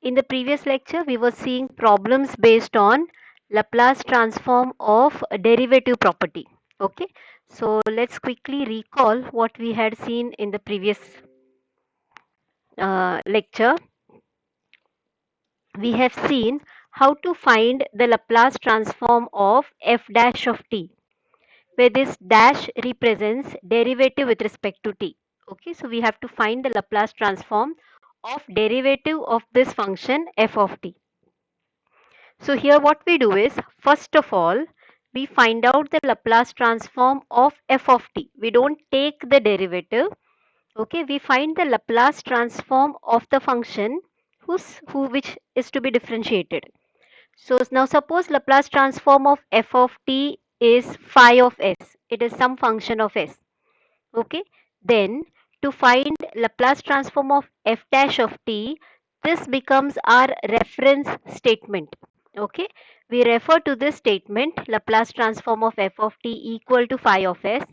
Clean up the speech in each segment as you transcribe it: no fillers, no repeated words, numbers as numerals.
In the previous lecture, we were seeing problems based on Laplace transform of a derivative property. Okay, so let's quickly recall what we had seen in the previous lecture. We have seen how to find the Laplace transform of f dash of t, where this dash represents derivative with respect to t. Okay, so we have to find the Laplace transform of derivative of this function f of t. So here what we do is, first of all, we find out the Laplace transform of f of t. We don't take the derivative. Okay, we find the Laplace transform of the function which is to be differentiated. So now suppose Laplace transform of f of t is phi of s. It is some function of s. Okay, then to find Laplace transform of f dash of t, this becomes our reference statement. Okay, we refer to this statement, Laplace transform of f of t equal to phi of s.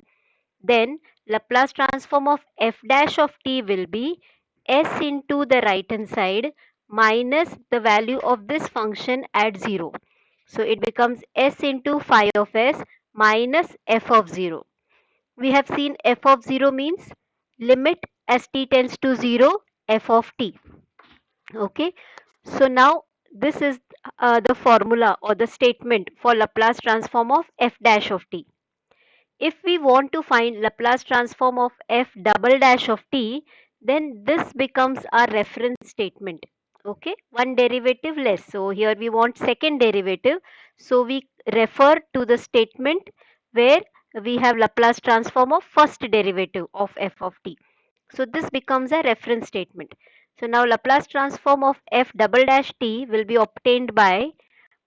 Then Laplace transform of f dash of t will be s into the right hand side minus the value of this function at 0. So it becomes s into phi of s minus f of 0. We have seen f of 0 means limit as t tends to 0 f of t. Okay, so now this is the formula or the statement for Laplace transform of f dash of t. If we want to find Laplace transform of f double dash of t, then this becomes our reference statement. Okay, one derivative less. So here we want second derivative. So we refer to the statement where we have Laplace transform of first derivative of f of t. So this becomes a reference statement. So now Laplace transform of f double dash t will be obtained by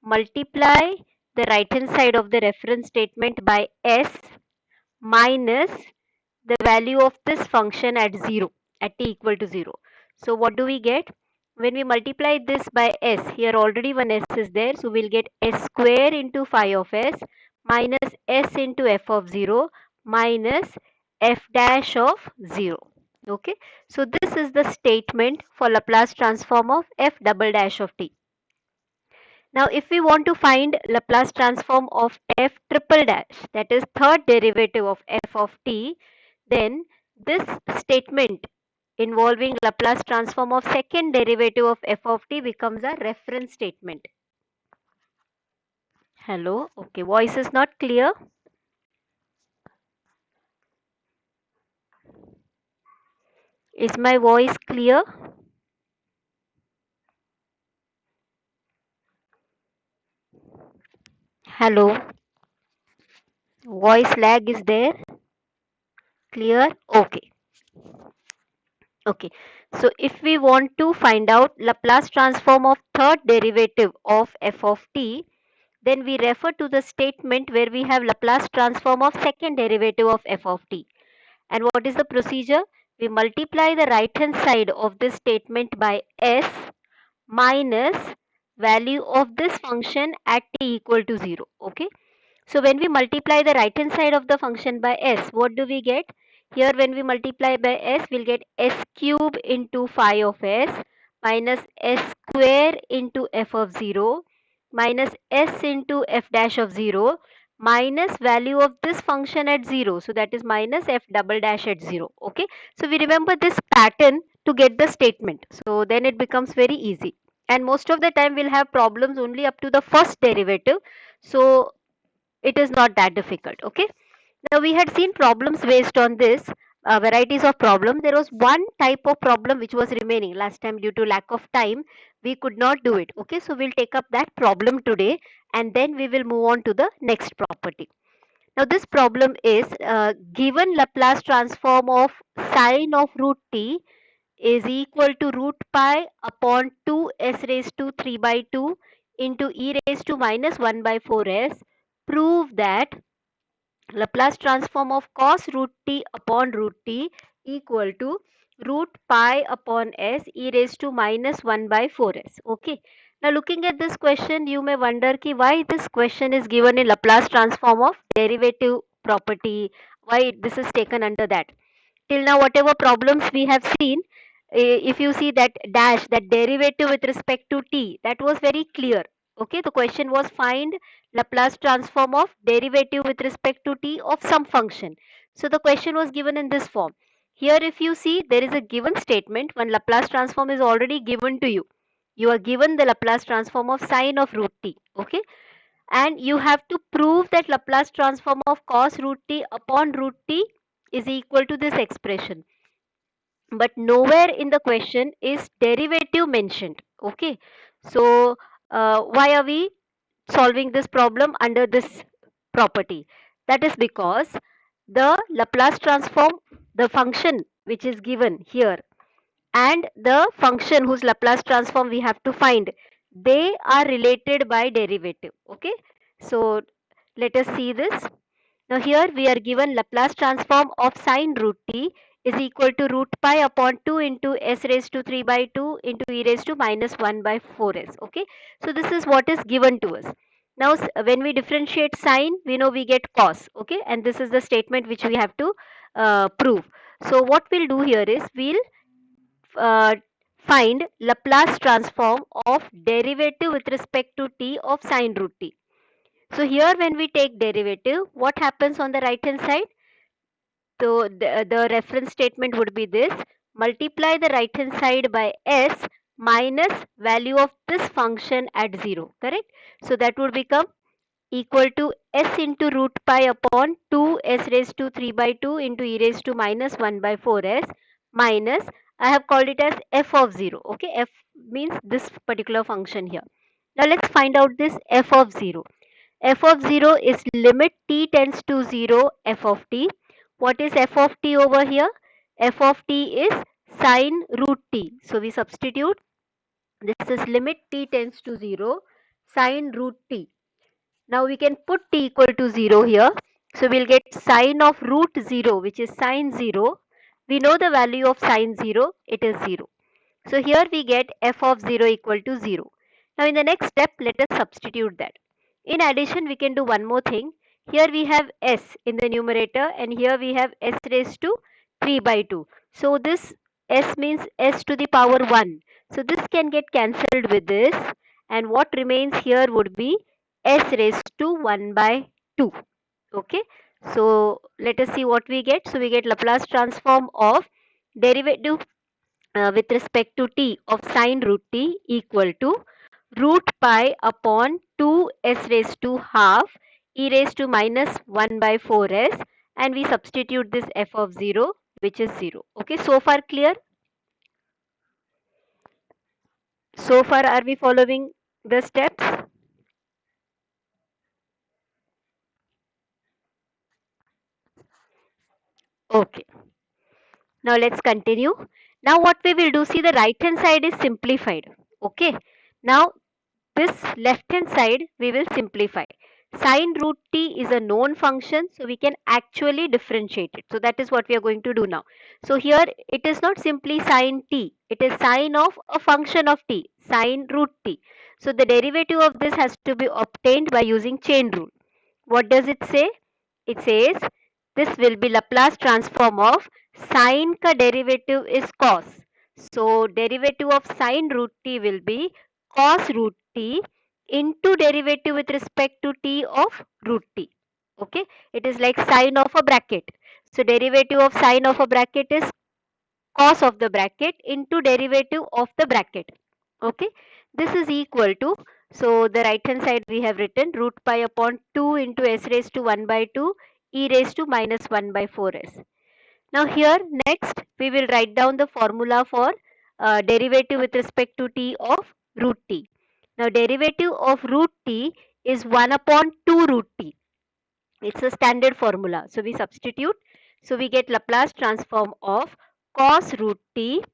multiply the right hand side of the reference statement by s minus the value of this function at 0, at t equal to 0. So what do we get? When we multiply this by s, here already one s is there, so we'll get s square into phi of s minus s into f of 0 minus f dash of 0. Okay, so this is the statement for Laplace transform of f double dash of t. Now, if we want to find Laplace transform of f triple dash, that is third derivative of f of t, then this statement involving Laplace transform of second derivative of f of t becomes a reference statement. Hello, okay, voice is not clear. Is my voice clear? Hello, voice lag is there? Clear? Okay. Okay, so if we want to find out Laplace transform of third derivative of f of t, then we refer to the statement where we have Laplace transform of second derivative of f of t. And what is the procedure? We multiply the right hand side of this statement by s minus value of this function at t equal to 0. Okay, so when we multiply the right hand side of the function by s, what do we get? Here when we multiply by s, we'll get s cube into phi of s minus s square into f of 0 minus s into f dash of 0 minus value of this function at 0. So that is minus f double dash at 0. Okay, so we remember this pattern to get the statement. So then it becomes very easy. And most of the time we'll have problems only up to the first derivative. So it is not that difficult. Okay, now we had seen problems based on this, varieties of problem. There was one type of problem which was remaining last time. Due to lack of time, we could not do it. Okay, so we'll take up that problem today and then we will move on to the next property. Now this problem is, given Laplace transform of sine of root t is equal to root pi upon 2 s raised to 3 by 2 into e raised to minus 1 by 4s, prove that Laplace transform of cos root t upon root t equal to root pi upon s e raised to minus 1 by 4s. Okay. Now looking at this question, you may wonder ki why this question is given in Laplace transform of derivative property, why this is taken under that. Till now whatever problems we have seen, if you see that dash, that derivative with respect to t, that was very clear. Okay, the question was find Laplace transform of derivative with respect to t of some function. So the question was given in this form. Here if you see, there is a given statement when Laplace transform is already given to you. You are given the Laplace transform of sine of root t. Okay, and you have to prove that Laplace transform of cos root t upon root t is equal to this expression, but nowhere in the question is derivative mentioned. Okay, so why are we solving this problem under this property? That is because the Laplace transform, the function which is given here, and the function whose Laplace transform we have to find, they are related by derivative. Okay, so let us see this. Now here we are given Laplace transform of sine root t is equal to root pi upon 2 into s raised to 3 by 2 into e raised to minus 1 by 4s. Okay, so this is what is given to us. Now when we differentiate sine, we know we get cos. Okay, and this is the statement which we have to prove. So what we'll do here is we'll uh, find Laplace transform of derivative with respect to t of sine root t. So here when we take derivative, what happens on the right hand side? So the reference statement would be this: multiply the right hand side by s minus value of this function at 0, correct? So that would become equal to s into root pi upon 2 s raised to 3 by 2 into e raised to minus 1 by 4s minus, I have called it as f of 0. Okay, f means this particular function here. Now let's find out this f of 0. F of 0 is limit t tends to 0 f of t. What is f of t over here? F of t is sine root t. So we substitute, this is limit t tends to 0 sine root t. Now we can put t equal to 0 here. So we'll get sine of root 0, which is sine 0. We know the value of sine 0, it is 0. So here we get f of 0 equal to 0. Now in the next step, let us substitute that. In addition, we can do one more thing. Here we have s in the numerator and here we have s raised to 3 by 2. So this s means s to the power 1. So this can get cancelled with this, and what remains here would be s raised to 1 by 2. Okay, so let us see what we get. So we get Laplace transform of derivative with respect to t of sine root t equal to root pi upon 2 s raised to half e raised to minus 1 by 4s, and we substitute this f of 0, which is 0. Okay, so far clear? So far are we following the steps? Okay, now let's continue. Now what we will do, see, the right hand side is simplified. Okay, now this left hand side we will simplify. Sine root t is a known function, so we can actually differentiate it. So that is what we are going to do now. So here it is not simply sine t, it is sine of a function of t, sine root t. So the derivative of this has to be obtained by using chain rule. What does it say? It says this will be Laplace transform of sine ka derivative is cos. So derivative of sine root t will be cos root t into derivative with respect to t of root t. Okay, it is like sine of a bracket. So derivative of sine of a bracket is cos of the bracket into derivative of the bracket. Okay, this is equal to, so the right hand side we have written root pi upon 2 into s raised to 1 by 2 e raised to minus 1 by 4s. Now here next we will write down the formula for derivative with respect to t of root t. Now derivative of root t is 1 upon 2 root t. It's a standard formula. So we substitute. So we get Laplace transform of cos root t.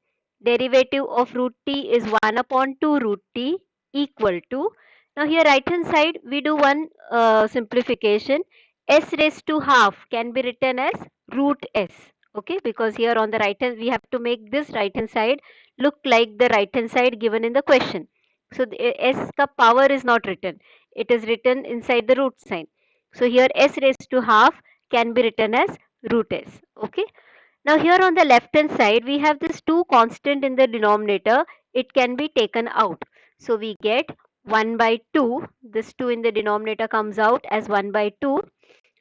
Derivative of root t is 1 upon 2 root t equal to. Now here right hand side we do one simplification. S raised to half can be written as root s. Okay, because here on the right hand we have to make this right hand side look like the right hand side given in the question. So the s ka power is not written. It is written inside the root sign. So here s raised to half can be written as root s. Okay. Now here on the left hand side, we have this 2 constant in the denominator. It can be taken out. So we get 1 by 2. This 2 in the denominator comes out as 1 by 2.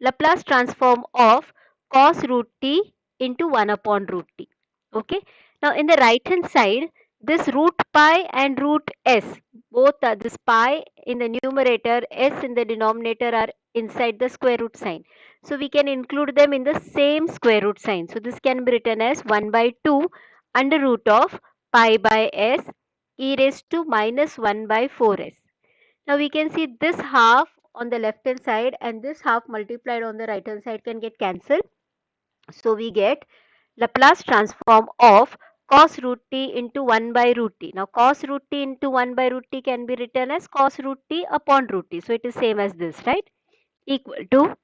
Laplace transform of cos root t into 1 upon root t. Okay. Now in the right hand side, this root pi and root s, both are this pi in the numerator, s in the denominator are inside the square root sign. So we can include them in the same square root sign. So this can be written as 1 by 2 under root of pi by s e raised to minus 1 by 4s. Now we can see this half on the left hand side and this half multiplied on the right hand side can get cancelled. So we get Laplace transform of cos root t into 1 by root t. Now cos root t into 1 by root t can be written as cos root t upon root t. So it is same as this, right? Equal to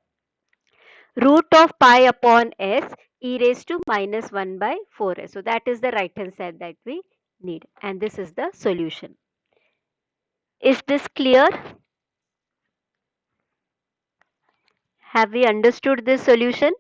root of pi upon s e raised to minus 1 by 4s. So that is the right hand side that we need, and this is the solution. Is this clear? Have we understood this solution?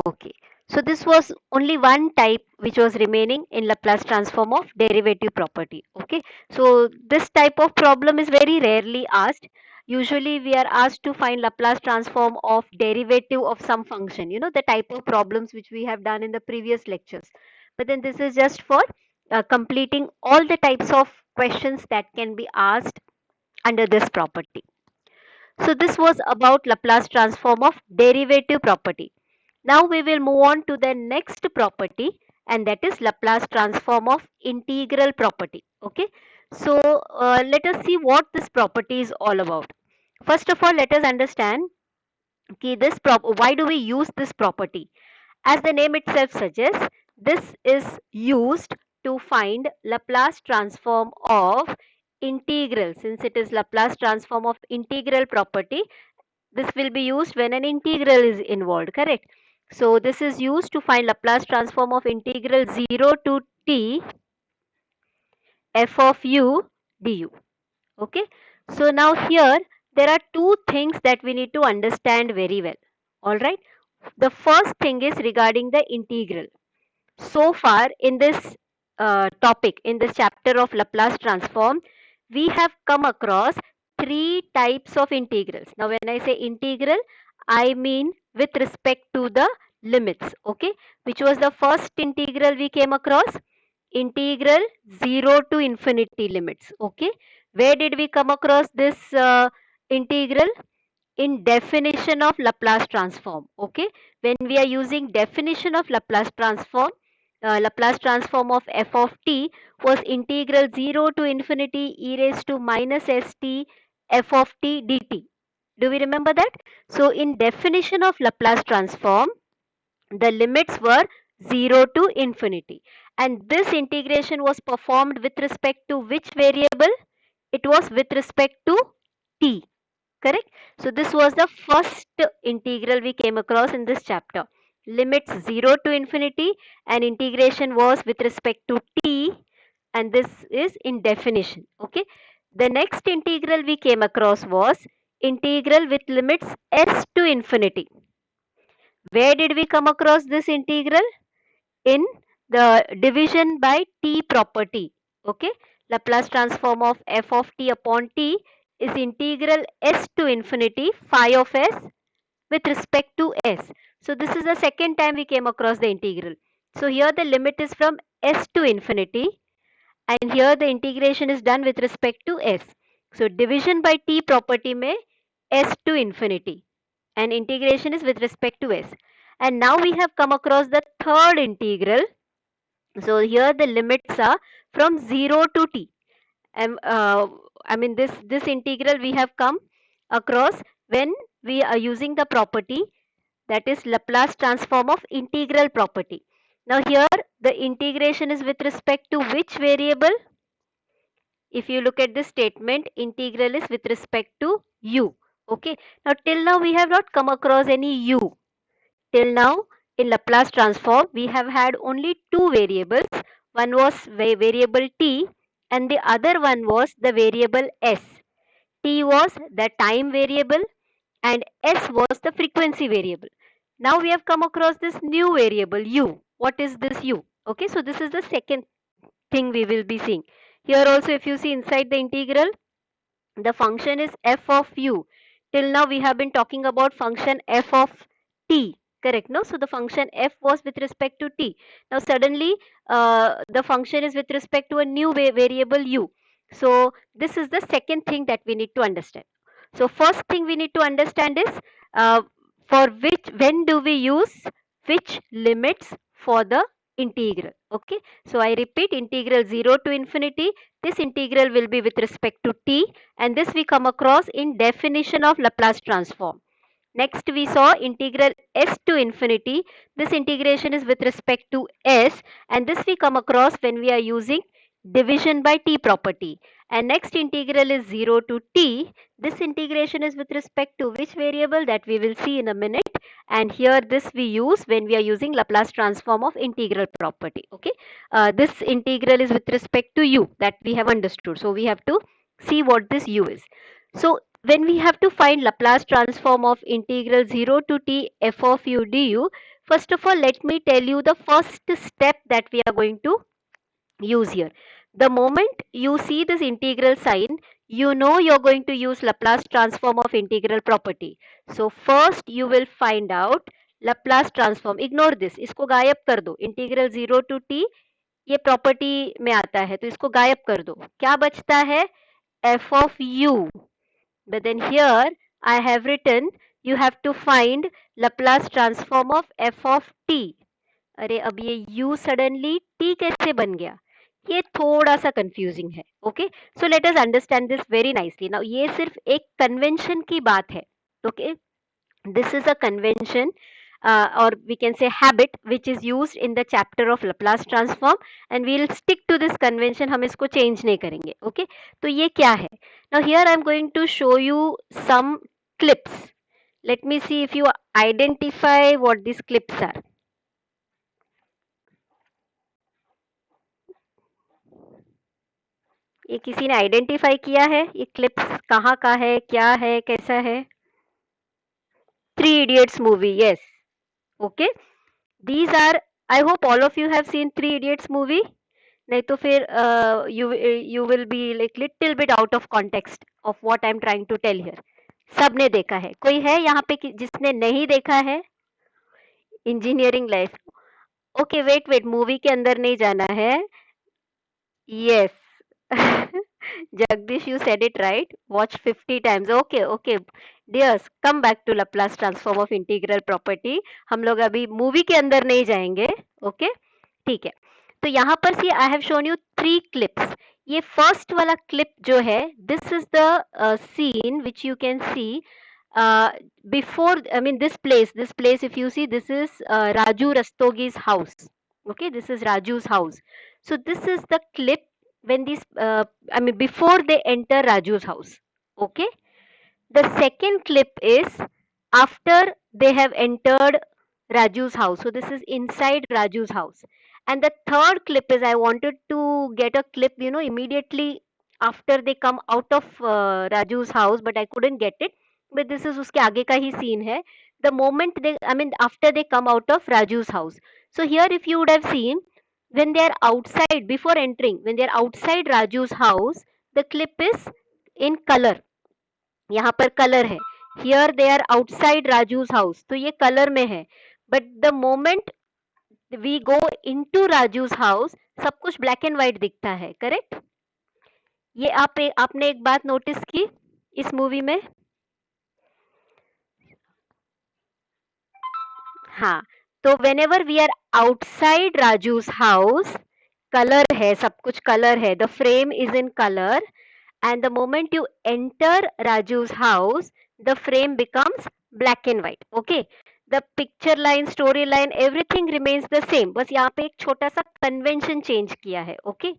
Okay. So this was only one type which was remaining in Laplace transform of derivative property. Okay. So this type of problem is very rarely asked. Usually we are asked to find Laplace transform of derivative of some function. You know, the type of problems which we have done in the previous lectures. But then this is just for completing all the types of questions that can be asked under this property. So this was about Laplace transform of derivative property. Now we will move on to the next property, and that is Laplace transform of integral property. Okay. So let us see what this property is all about. First of all, let us understand why do we use this property. As the name itself suggests, this is used to find Laplace transform of integral. Since it is Laplace transform of integral property, this will be used when an integral is involved, correct? So this is used to find Laplace transform of integral 0 to t f of u du. Okay. So now here there are two things that we need to understand very well. All right. The first thing is regarding the integral. So far in this topic, in this chapter of Laplace transform, we have come across three types of integrals. Now when I say integral, I mean with respect to the limits. Okay. Which was the first integral we came across? Integral 0 to infinity limits. Okay. Where did we come across this integral? In definition of Laplace transform. Okay. When we are using definition of Laplace transform of f of t was integral 0 to infinity e raised to minus st f of t dt. Do we remember that? So in definition of Laplace transform, the limits were 0 to infinity, and this integration was performed with respect to which variable? It was with respect to t, correct? So this was the first integral we came across in this chapter. Limits 0 to infinity, and integration was with respect to t, and this is in definition. Okay. The next integral we came across was integral with limits s to infinity. Where did we come across this integral? In the division by t property. Okay. Laplace transform of f of t upon t is integral s to infinity phi of s with respect to s. So this is the second time we came across the integral. So here the limit is from s to infinity, and here the integration is done with respect to s. So division by t property may s to infinity, and integration is with respect to s. And now we have come across the third integral. So here the limits are from 0 to t. And I mean this integral we have come across when we are using the property, that is Laplace transform of integral property. Now here the integration is with respect to which variable? If you look at this statement, integral is with respect to u. Okay. Now till now we have not come across any u. Till now in Laplace transform we have had only two variables. One was variable t and the other one was the variable s. T was the time variable and s was the frequency variable. Now we have come across this new variable u. What is this u? Okay, so this is the second thing we will be seeing. Here also, if you see inside the integral, the function is f of u. Till now we have been talking about function f of t, correct? No, so the function f was with respect to t. Now suddenly the function is with respect to a new variable u. So this is the second thing that we need to understand. So first thing we need to understand is for which, when do we use which limits for the integral. Okay, so I repeat, integral 0 to infinity, this integral will be with respect to t, and this we come across in definition of Laplace transform. Next we saw integral s to infinity. This integration is with respect to s, and this we come across when we are using division by t property. And next integral is 0 to t. This integration is with respect to which variable, that we will see in a minute. And here this we use when we are using Laplace transform of integral property. Okay, this integral is with respect to u, that we have understood. So we have to see what this u is. So when we have to find Laplace transform of integral 0 to t f of u du, first of all, let me tell you the first step that we are going to use here. The moment you see this integral sign, you know you're going to use Laplace transform of integral property. So first you will find out Laplace transform. Ignore this, इसको गायब कर दो. Integral 0 to t ये property में आता है, तो इसको गायब कर दो. क्या बचता है? f of u. But then here I have written you have to find Laplace transform of f of t. अरे अब ये u suddenly t कैसे बन गया? ये थोड़ा सा कंफ्यूजिंग है. Okay, so let us understand this very nicely. Now ये सिर्फ एक कन्वेंशन की बात है. Okay, this is a convention or we can say habit which is used in the chapter of Laplace transform, and we'll stick to this convention. हम इसको change नहीं करेंगे. Okay, तो ये क्या है? Now here I'm going to show you some clips. Let me see if you identify what these clips are. ये किसी ने आइडेंटिफाई किया है? ये क्लिप्स कहाँ का है, क्या है, कैसा है? Three idiots movie. Yes. Okay, these are, I hope all of you have seen Three Idiots movie. नहीं तो फिर you will be like little bit out of context of what I'm trying to tell here. सबने देखा है? कोई है यहाँ पे जिसने नहीं देखा है? Engineering life. Okay, wait movie के अंदर नहीं जाना है. Yes. Jagdish, you said it right. Watch 50 times. Okay. Dears, come back to Laplace transform of integral property. हम लोग अभी मूवी के अंदर नहीं जाएंगे. ओके, ठीक है. तो यहाँ पर see I have shown you 3 clips. ये फर्स्ट वाला क्लिप जो है, this is the scene which you can see before, I mean this place if you see, this is Raju Rastogi's house. Okay, this is Raju's house. So this is the clip when these I mean before they enter Raju's house. Okay, the second clip is after they have entered Raju's house. So this is inside Raju's house. And the third clip is, I wanted to get a clip, you know, immediately after they come out of Raju's house, but I couldn't get it. But this is उसके आगे का ही scene है. The moment they, I mean, after they come out of Raju's house. So here, if you would have seen, when they are outside, before entering, when they are outside Raju's house, the clip is in color. यहाँ पर colour है. Here they are outside Raju's house, तो ये colour में है. But the moment we go into Raju's house, सब कुछ black and white दिखता है. करेक्ट? ये आपने एक बात नोटिस की इस मूवी में? हाँ, तो whenever we are outside Raju's house, colour है, सब कुछ कलर है. The frame is in color, and the moment you enter Raju's house, the frame becomes black and white. Okay, the picture line, story line, everything remains the same. बस यहाँ पे एक छोटा सा कन्वेंशन चेंज किया है. Okay,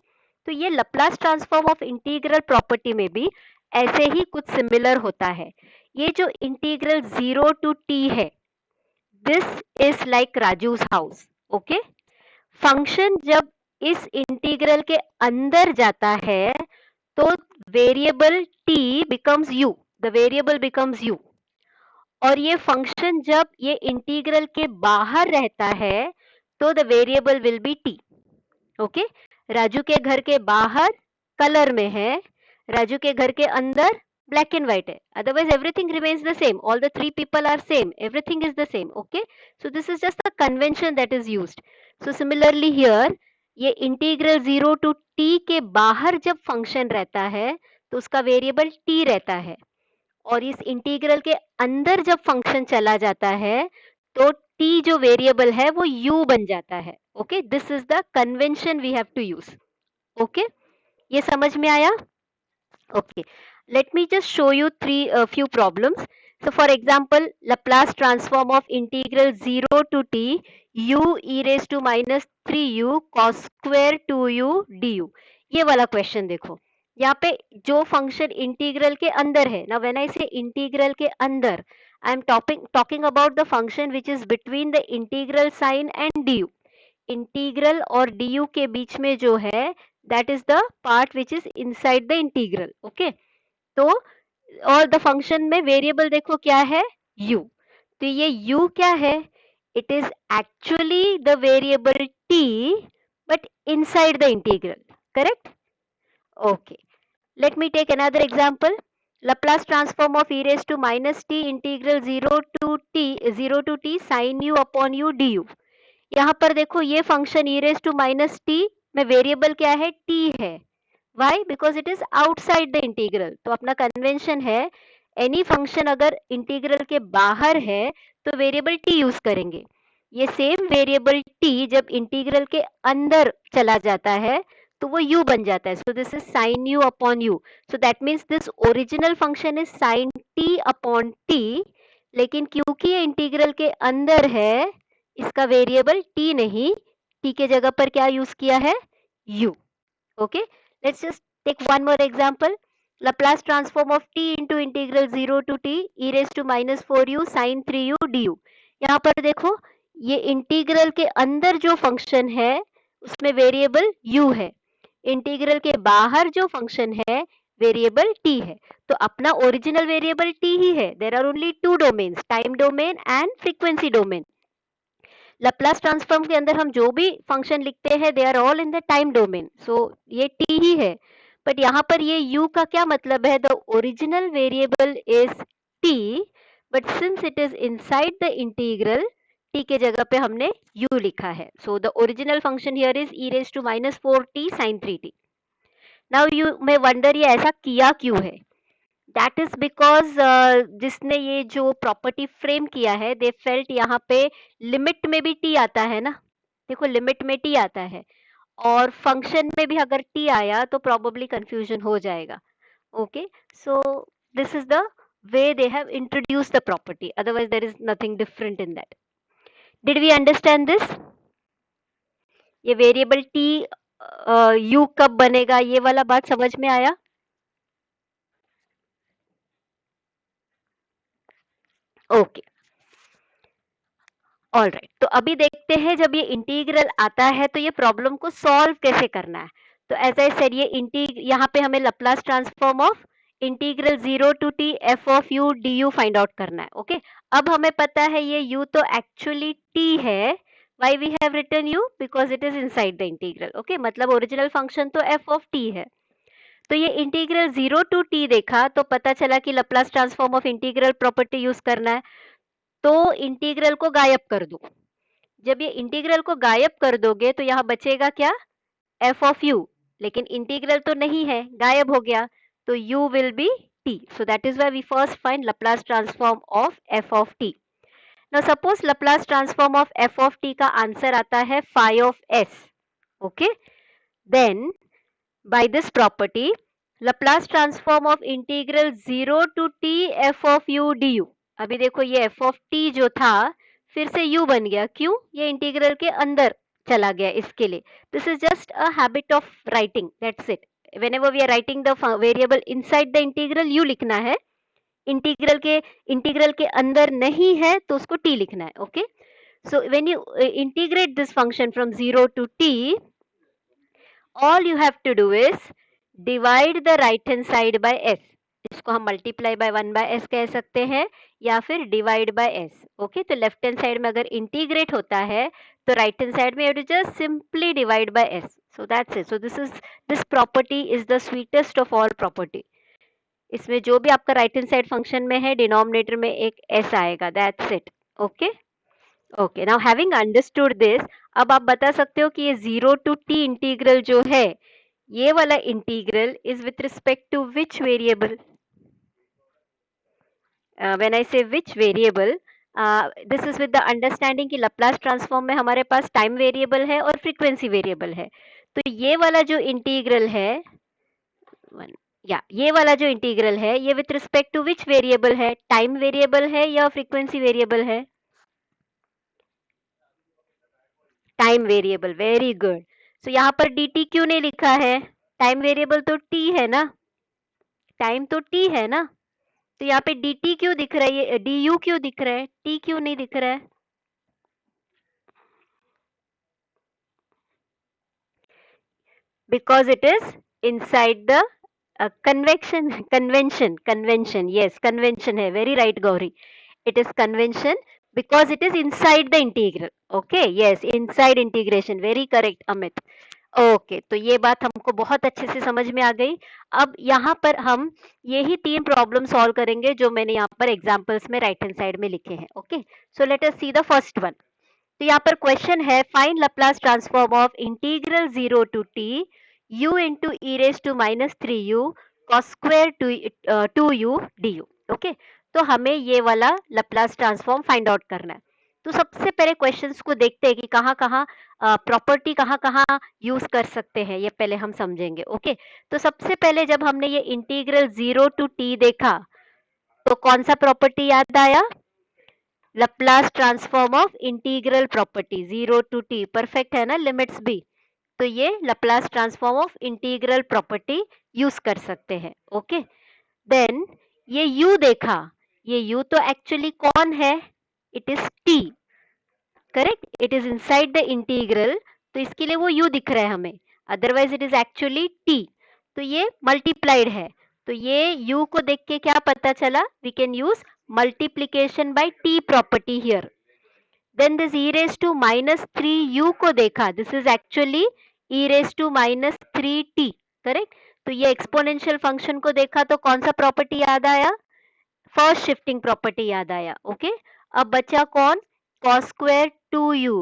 तो ये Laplace transform of integral property में भी ऐसे ही कुछ सिमिलर होता है. ये जो इंटीग्रल 0 to t है, this is like Raju's house. Okay, function जब इस इंटीग्रल के अंदर जाता है तो variable t becomes u, the variable becomes u. और ये फंक्शन जब ये इंटीग्रल के बाहर रहता है तो the variable will be T. Okay, Raju के घर के बाहर कलर में है, राजू के घर के अंदर black and white है. Otherwise everything remains the same. All the three people are same. Everything is the same. Okay, so this is just a convention that is used. So similarly here, ये integral 0 to t के बाहर जब function रहता है तो उसका variable t रहता है, और इस इंटीग्रल के अंदर जब फंक्शन चला जाता है तो t जो वेरिएबल है वो u बन जाता है. Okay, this is the convention we have to use. Okay, ये समझ में आया? Okay, let me just show you few problems. So for example, Laplace transform of integral 0 to t u e raised to minus 3u cos square 2u du. ये वाला question देखो, यहाँ पे जो फंक्शन इंटीग्रल के अंदर है ना, व्हेन आई से इंटीग्रल के अंदर, I am talking about the function which is between the integral sign and du. Integral और du के बीच में जो है, that is the part which is inside the integral. okay, तो और द फंक्शन में वेरिएबल देखो क्या है, u. तो ये u क्या है, it is actually the variable t but inside the integral. Correct? Okay, let me take another example. Laplace transform of e raised to minus t integral 0 to t sin u upon u du. यहाँ पर देखो ये function e raised to minus t में variable क्या है, t है. Why? Because it is outside the integral. तो अपना कन्वेंशन है, एनी फंक्शन अगर इंटीग्रल के बाहर है तो वेरिएबल t यूज करेंगे. ये सेम वेरिएबल t जब इंटीग्रल के अंदर चला जाता है तो वो u बन जाता है. So this is sine u upon u. So that means this original function is sine t upon t, लेकिन क्योंकि ये इंटीग्रल के अंदर है इसका वेरिएबल t नहीं, t के जगह पर क्या यूज किया है, u. okay, let's just take one more example. Laplace transform of t into integral 0 to t e raised to minus 4u sin 3u du. यहाँ पर देखो ये इंटीग्रल के अंदर जो फंक्शन है उसमें वेरिएबल u है, इंटीग्रल के बाहर जो फंक्शन है वेरिएबल t है. तो अपना ओरिजिनल वेरिएबल t ही है. There are only two domains, time domain and frequency domain. Laplace transform के अंदर हम जो भी फंक्शन लिखते हैं they are all in the time domain. So ये t ही है, बट यहाँ पर ये u का क्या मतलब है, the original variable is t, but since it is inside the integral, t के जगह पे हमने u लिखा है. So the original function here is e raised to minus 4t sin 3t. Now you may wonder ये ऐसा किया क्यों है. दैट इज बिकॉज जिसने ये जो प्रॉपर्टी फ्रेम किया है दे फेल्ट यहाँ पे लिमिट में भी t आता है ना. देखो लिमिट में t आता है और फंक्शन में भी अगर t आया तो प्रॉबेबली कंफ्यूजन हो जाएगा. Okay, so this is the way they have introduce the property, otherwise there is nothing different in that. Did we understand this? ये वेरिएबल t u कब बनेगा, ये वाला बात समझ में आया? Okay, all right. तो अभी देखते हैं जब ये इंटीग्रल आता है तो ये प्रॉब्लम को सॉल्व कैसे करना है. तो एज आई सेड ये यहाँ पे हमें Laplace transform of integral 0 to t f of u du find out करना है. ओके, अब हमें पता है ये u तो एक्चुअली t है. Why we have written u? Because it is inside the integral. Okay, मतलब ओरिजिनल फंक्शन तो f ऑफ t है. तो ये इंटीग्रल 0 टू t देखा तो पता चला कि Laplace transform of integral property use करना है. तो इंटीग्रल को गायब कर दो. जब ये इंटीग्रल को गायब कर दोगे तो यहाँ बचेगा क्या, f ऑफ u. लेकिन इंटीग्रल तो नहीं है, गायब हो गया, तो u will be t. So that is why we first find Laplace transform of f of t. Now suppose Laplace transform of f of t का आंसर आता है phi of s. Okay, then by this property Laplace transform of integral 0 to t f of u du. अभी देखो ये f of t जो था फिर से u बन गया. क्यों? ये इंटीग्रल के अंदर चला गया इसके लिए. This is just a habit of writing, that's it. Whenever we are writing the variable inside the integral u लिखना है, इंटीग्रल के अंदर नहीं है तो उसको t लिखना है. Okay, so when you integrate this function from 0 to t, all you have to do is divide the right hand side by s. उसको हम मल्टीप्लाई बाय 1/s कह सकते हैं या फिर डिवाइड बाय s। ओके, तो लेफ्ट हैंड साइड में अगर इंटीग्रेट होता है तो राइट हैंड साइड में you have to just simply divide by s। So that's it. So this property is the sweetest of all property. इसमें जो भी आपका राइट हैंड साइड फंक्शन में है डिनोमिनेटर में एक s आएगा, that's it. Okay okay, now having understood this, अब आप बता सकते हो कि ये 0 टू t इंटीग्रल जो है, ये वाला integral is with respect to which variable? When I say which variable, this is with the understanding कि लैप्लास ट्रांसफॉर्म में हमारे पास टाइम वेरिएबल है और फ्रीक्वेंसी वेरिएबल है। तो ये वाला जो इंटीग्रल है, ये वाला जो इंटीग्रल है, ये with respect to which variable है? टाइम वेरिएबल है या फ्रीक्वेंसी वेरिएबल है? Time variable, very good. So यहाँ पर dt क्यों नहीं लिखा है? टाइम वेरिएबल तो t है ना, टाइम तो t है ना, तो यहाँ पे dt क्यों दिख रहा है, ये du क्यों दिख रहा है, t क्यों नहीं दिख रहा है? Because it is inside the convention, yes, convention है, very right Gauri, it is convention because it is inside the integral. Okay, yes, inside integration, very correct Amit. Okay, तो ये बात हमको बहुत अच्छे से समझ में आ गई। अब यहाँ पर हम यही 3 प्रॉब्लम सॉल्व करेंगे जो मैंने यहाँ पर एग्जांपल्स में राइट हैंड साइड में लिखे हैं। Okay, so let us see the first one. तो यहाँ पर क्वेश्चन है, find Laplace transform of integral 0 to t u into e raise to minus 3u cos square 2u du। Okay, तो हमें ये वाला लैप्लास ट्रांसफॉर्म फाइंड आउट करना है। तो सबसे पहले क्वेश्चंस को देखते हैं कि कहाँ कहाँ प्रॉपर्टी कहाँ कहाँ यूज कर सकते हैं, ये पहले हम समझेंगे। ओके, तो सबसे पहले जब हमने ये इंटीग्रल 0 टू t देखा तो कौन सा प्रॉपर्टी याद आया? Laplace transform of integral property, 0 to t, perfect है ना, लिमिट्स भी। तो ये Laplace transform of integral property use कर सकते हैं। ओके, देन ये u देखा, ये u तो एक्चुअली कौन है? It is t, correct, it is inside the integral, तो इसके लिए वो u दिख रहा है हमें, otherwise it is actually t। तो ये मल्टीप्लाइड है, तो ये u को देख के क्या पता चला? We can use multiplication by t property here. Then this e raise to minus 3u को देखा, this is actually e raise to minus 3t, correct. तो ये एक्सपोनेंशियल फंक्शन को देखा तो कौन सा प्रॉपर्टी याद आया? फर्स्ट शिफ्टिंग प्रॉपर्टी याद आया। ओके, अब बचा कौन? cos square 2u।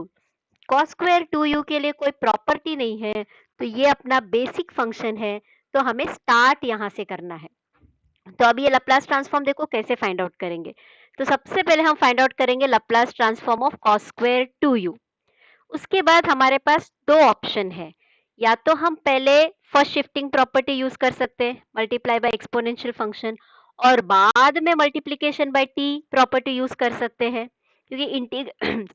cos square 2u के लिए कोई प्रॉपर्टी नहीं है, तो ये अपना बेसिक फंक्शन है, तो हमें स्टार्ट यहाँ से करना है। तो अब ये लैप्लास ट्रांसफॉर्म देखो कैसे फाइंड आउट करेंगे। तो सबसे पहले हम फाइंड आउट करेंगे Laplace transform of cos square 2u। उसके बाद हमारे पास दो ऑप्शन है, या तो हम पहले फर्स्ट शिफ्टिंग प्रॉपर्टी यूज कर सकते हैं, मल्टीप्लाई बाय एक्सपोनेंशियल फंक्शन, और बाद में multiplication by t property use कर सकते हैं, क्योंकि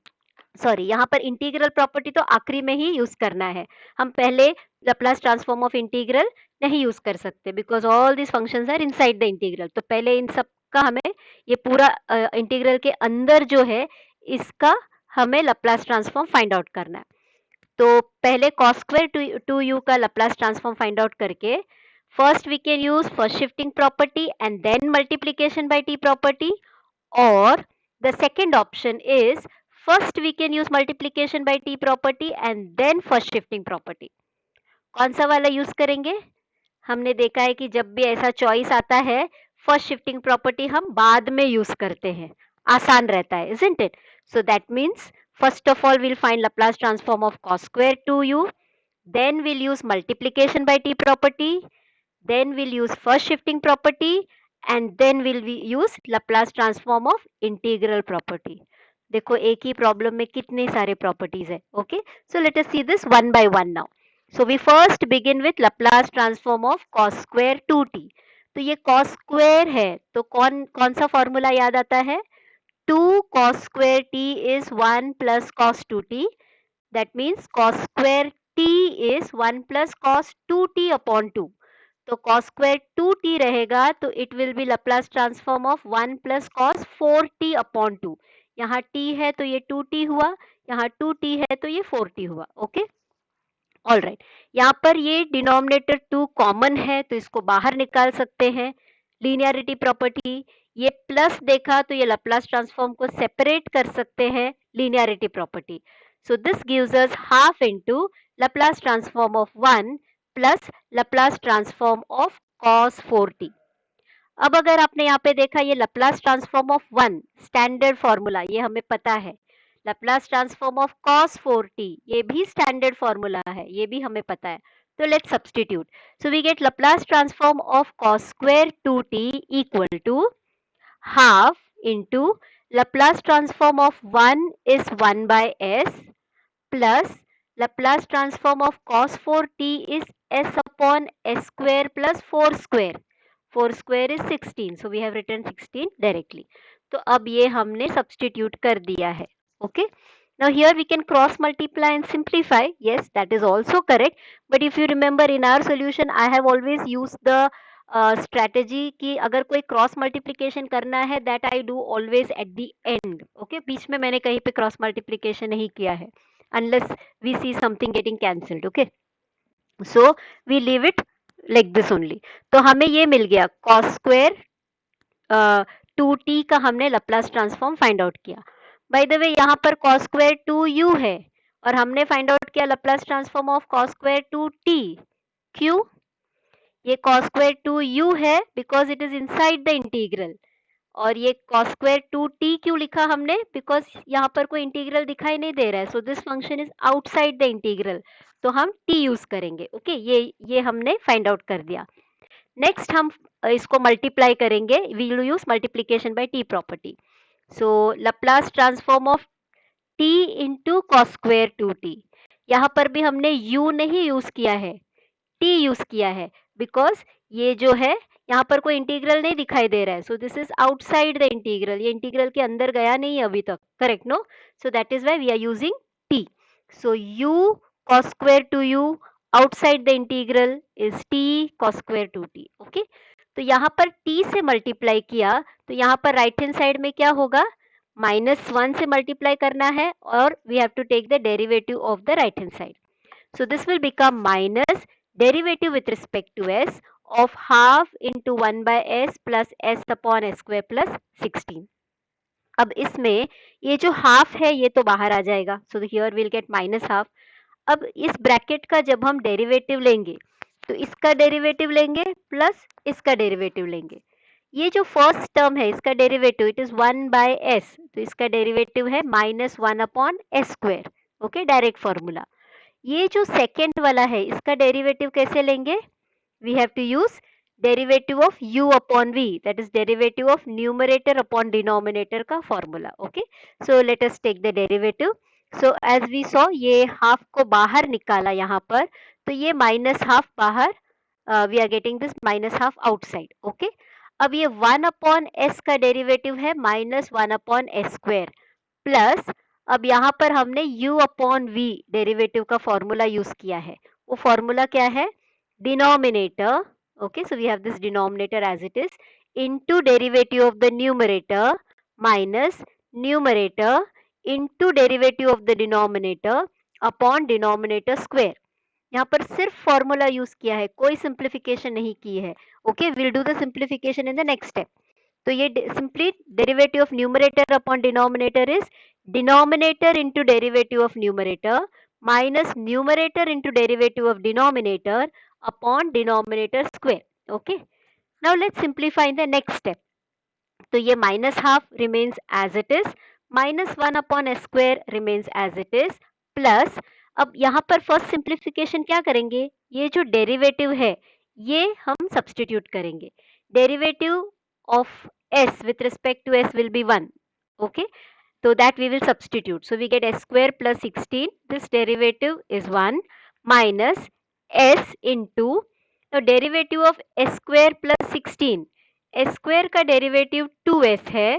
सॉरी, यहाँ पर इंटीग्रल प्रॉपर्टी तो आखिरी में ही यूज करना है, हम पहले लैप्लास ट्रांसफॉर्म ऑफ इंटीग्रल नहीं यूज कर सकते, because all this functions are inside the integral. तो पहले इन सब का हमें, ये पूरा इंटीग्रल के अंदर जो है, इसका हमें लैप्लास ट्रांसफॉर्म फाइंड आउट करना है। तो पहले cos स्क्वायर 2u का लैप्लास ट्रांसफॉर्म फाइंड आउट करके, first we can use first shifting property and then multiplication by t property, और the second option is first we can use multiplication by t property and then first shifting property। कौन सा वाला use करेंगे? हमने देखा है कि जब भी ऐसा चॉइस आता है, फर्स्ट शिफ्टिंग प्रॉपर्टी हम बाद में यूज करते हैं, आसान रहता है, isn't it? So that means first of all we'll find Laplace transform of cos square 2u, then we'll use multiplication by t property, then we'll use first shifting property, and then we'll use Laplace transform of integral property। देखो एक ही problem में कितने सारे properties है। Okay, so let us see this one by one now. So we first begin with Laplace transform of cos square 2t। तो ये cos square है, तो कौन कौन सा फॉर्मूला याद आता है? 2 cos square t is 1 plus cos 2t, that means cos square t is 1 plus cos 2t upon 2। तो cos स्क्वायर 2t रहेगा, तो it will be Laplace transform of 1 plus cos 4t upon 2। यहाँ t है तो ये 2t हुआ, यहाँ 2t है तो ये 4t हुआ। ओके, ऑल राइट, यहाँ पर ये डिनोमिनेटर 2 कॉमन है, तो इसको बाहर निकाल सकते हैं, लीनियरिटी प्रॉपर्टी, ये प्लस देखा तो ये लाप्लास ट्रांसफॉर्म को सेपरेट कर सकते हैं linearity property. So this gives us half into Laplace transform of 1 plus Laplace transform of cos 4t. अब अगर आपने यहाँ पे देखा ये Laplace transform of 1 standard formula ये हमें पता है, Laplace transform of cos 4t ये भी स्टैंडर्ड फॉर्मूला है, ये भी हमें पता है. तो let's substitute. So we get Laplace transform of cos square 2t equal to half into Laplace transform of 1 is 1 by s plus Laplace transform of cos 4t is s upon s square plus 4 square. 4 square is 16. So we have written 16 directly. तो अब ये हमने substitute कर दिया है. Okay. Now here we can cross multiply and simplify. Yes, that is also correct. But if you remember in our solution, I have always used the strategy कि अगर कोई cross multiplication करना है that I do always at the end. Okay, बीच में मैंने कहीं पे cross multiplication नहीं किया है unless we see something getting cancelled. Okay, so we leave it like this only. तो हमें ये मिल गया cos square 2t का हमने Laplace transform find out किया. By the way यहाँ पर cos square 2u है और हमने find out किया Laplace transform of cos square 2t. क्यों? ये cos square 2u है because it is inside the integral. और ये cos square 2t क्यों लिखा हमने? Because यहाँ पर कोई इंटीग्रल दिखाई नहीं दे रहा है. So this function is outside the integral. तो हम t यूज करेंगे. ओके, ये हमने फाइंड आउट कर दिया. नेक्स्ट हम इसको मल्टीप्लाई करेंगे. We will use multiplication by t property. So Laplace transform of t into cos square 2t. यहाँ पर भी हमने u नहीं यूज किया है, t यूज किया है बिकॉज ये जो है यहाँ पर कोई इंटीग्रल नहीं दिखाई दे रहा है. So this is outside the integral, ये इंटीग्रल के अंदर गया नहीं है अभी तक. Correct no? So that is why we are using t. सो u cos square 2u outside the integral is t cos square 2t. Okay, तो यहाँ पर t से मल्टीप्लाई किया तो यहाँ पर राइट हैंड साइड में क्या होगा? -1 से मल्टीप्लाई करना है और we have to take the derivative of the right hand side. So this will become minus derivative with respect to s of half into 1 by s plus s upon s square plus 16. अब इसमें ये जो half है ये तो बाहर आ जाएगा. So here will get minus half. अब इस ब्रैकेट का जब हम डेरिवेटिव लेंगे तो इसका डेरिवेटिव लेंगे प्लस इसका डेरिवेटिव लेंगे. ये जो फर्स्ट टर्म है इसका derivative it is 1 by s, तो इसका डेरिवेटिव है -1 upon s square. Okay, direct formula. ये जो सेकेंड वाला है इसका डेरिवेटिव कैसे लेंगे? We have to use derivative of u upon v, that is derivative of numerator upon denominator का formula. Okay, so let us take the derivative. So as we saw ये half को बाहर निकाला यहाँ पर, तो ये माइनस हाफ बाहर, we are getting this minus half outside. Okay, अब ये 1 अपॉन एस का डेरिवेटिव है -1 अपॉन एस स्क्वायर प्लस, अब यहाँ पर हमने u अपॉन v डेरिवेटिव का फॉर्मूला यूज किया है. वो फॉर्मूला क्या है? Denominator. Okay, so we have this denominator as it is into derivative of the numerator minus numerator into derivative of the denominator upon denominator square. यहाँ पर सिर्फ formula use किया है, कोई सिंप्लीफिकेशन नहीं की है. Okay, will do the simplification in the next step. तो ये simply derivative of numerator upon denominator is denominator into derivative of numerator minus numerator into derivative of denominator upon denominator square. Okay, now let's simplify in the next step. तो ये minus half remains as it is, -1 upon s square remains as it is plus, अब यहाँ पर first simplification क्या करेंगे? ये जो derivative है ये हम सब्सटीट्यूट करेंगे. Derivative of s with respect to s will be 1. Okay, so that we will substitute. So we get s square plus 16, this derivative is 1 minus s into, now derivative of s square plus 16, s square का derivative 2s है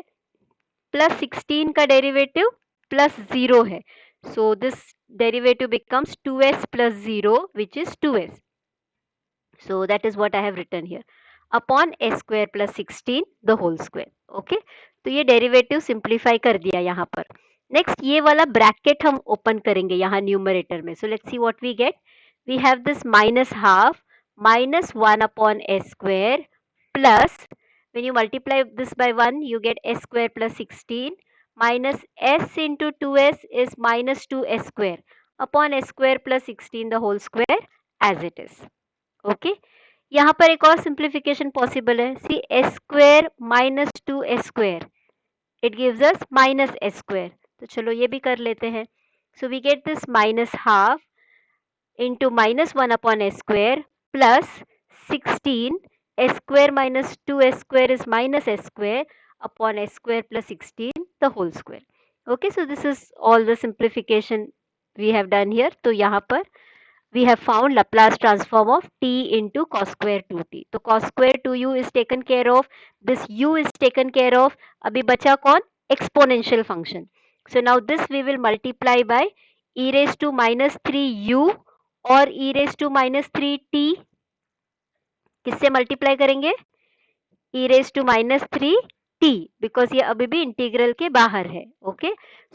plus 16 का derivative plus 0 है. So this derivative becomes 2s plus 0 which is 2s. So that is what I have written here upon s square plus 16 the whole square. Okay, तो ये derivative simplify कर दिया यहाँ पर. Next ये वाला ब्रैकेट हम ओपन करेंगे यहाँ न्यूमरेटर में. So let's see what we get. we have this minus half minus 1 upon s square plus When you multiply this by 1, you get s square plus 16 minus s into 2s is minus 2s square upon s square plus 16 the whole square as it is. Okay यहाँ पर एक और simplification possible है. See s square minus 2s square it gives us minus s square. तो चलो ये भी कर लेते हैं. So we get this minus half into minus 1 upon s square plus 16 s square minus 2s square is minus s square upon s square plus 16 the whole square. Okay, so this is all the simplification we have done here. तो यहाँ पर we have found Laplace transform of t into cos square 2t. तो cos square 2u is taken care of, this u is taken care of. अभी बचा कौन? Exponential function. So now this we will multiply by e raised to minus 3u और e raised to minus 3t. किससे multiply करेंगे? e raised to minus 3t because ये अभी भी integral के बाहर है. Okay,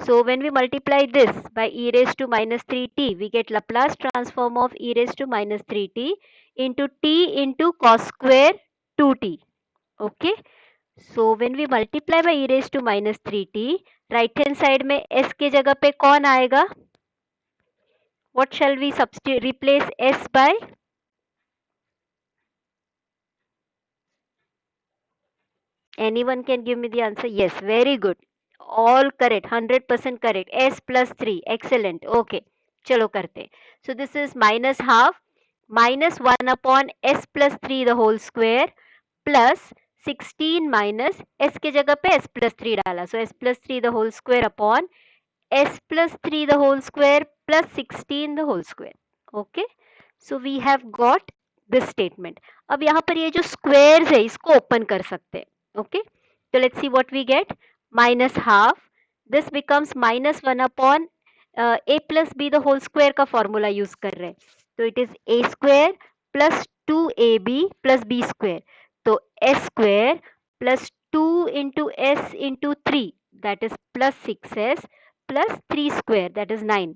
so when we multiply this by e raised to minus 3t, we get Laplace transform of e raised to minus 3t into t into cos square 2t. Okay, so when we multiply by e raised to minus 3t, right hand side में s के जगह पे कौन आएगा? What shall we substitute? Replace s by? Anyone can give me the answer? Yes, very good. All correct, 100% correct. S plus 3, excellent. Okay, चलो करते. So this is minus half minus 1 upon s plus 3 the whole square plus 16 minus s के जगह पे s plus 3 डाला. So s plus 3 the whole square upon s plus 3 the whole square plus 16 the whole square. Okay, so we have got this statement. अब यहाँ पर ये जो squares है इसको open कर सकते हैं. Okay, so let's see what we get. Minus half, this becomes minus 1 upon a plus b the whole square का formula use कर रहे हैं. तो it is a square plus 2ab plus b square. तो s square plus 2 into s into 3 that is plus 6s plus 3 square that is 9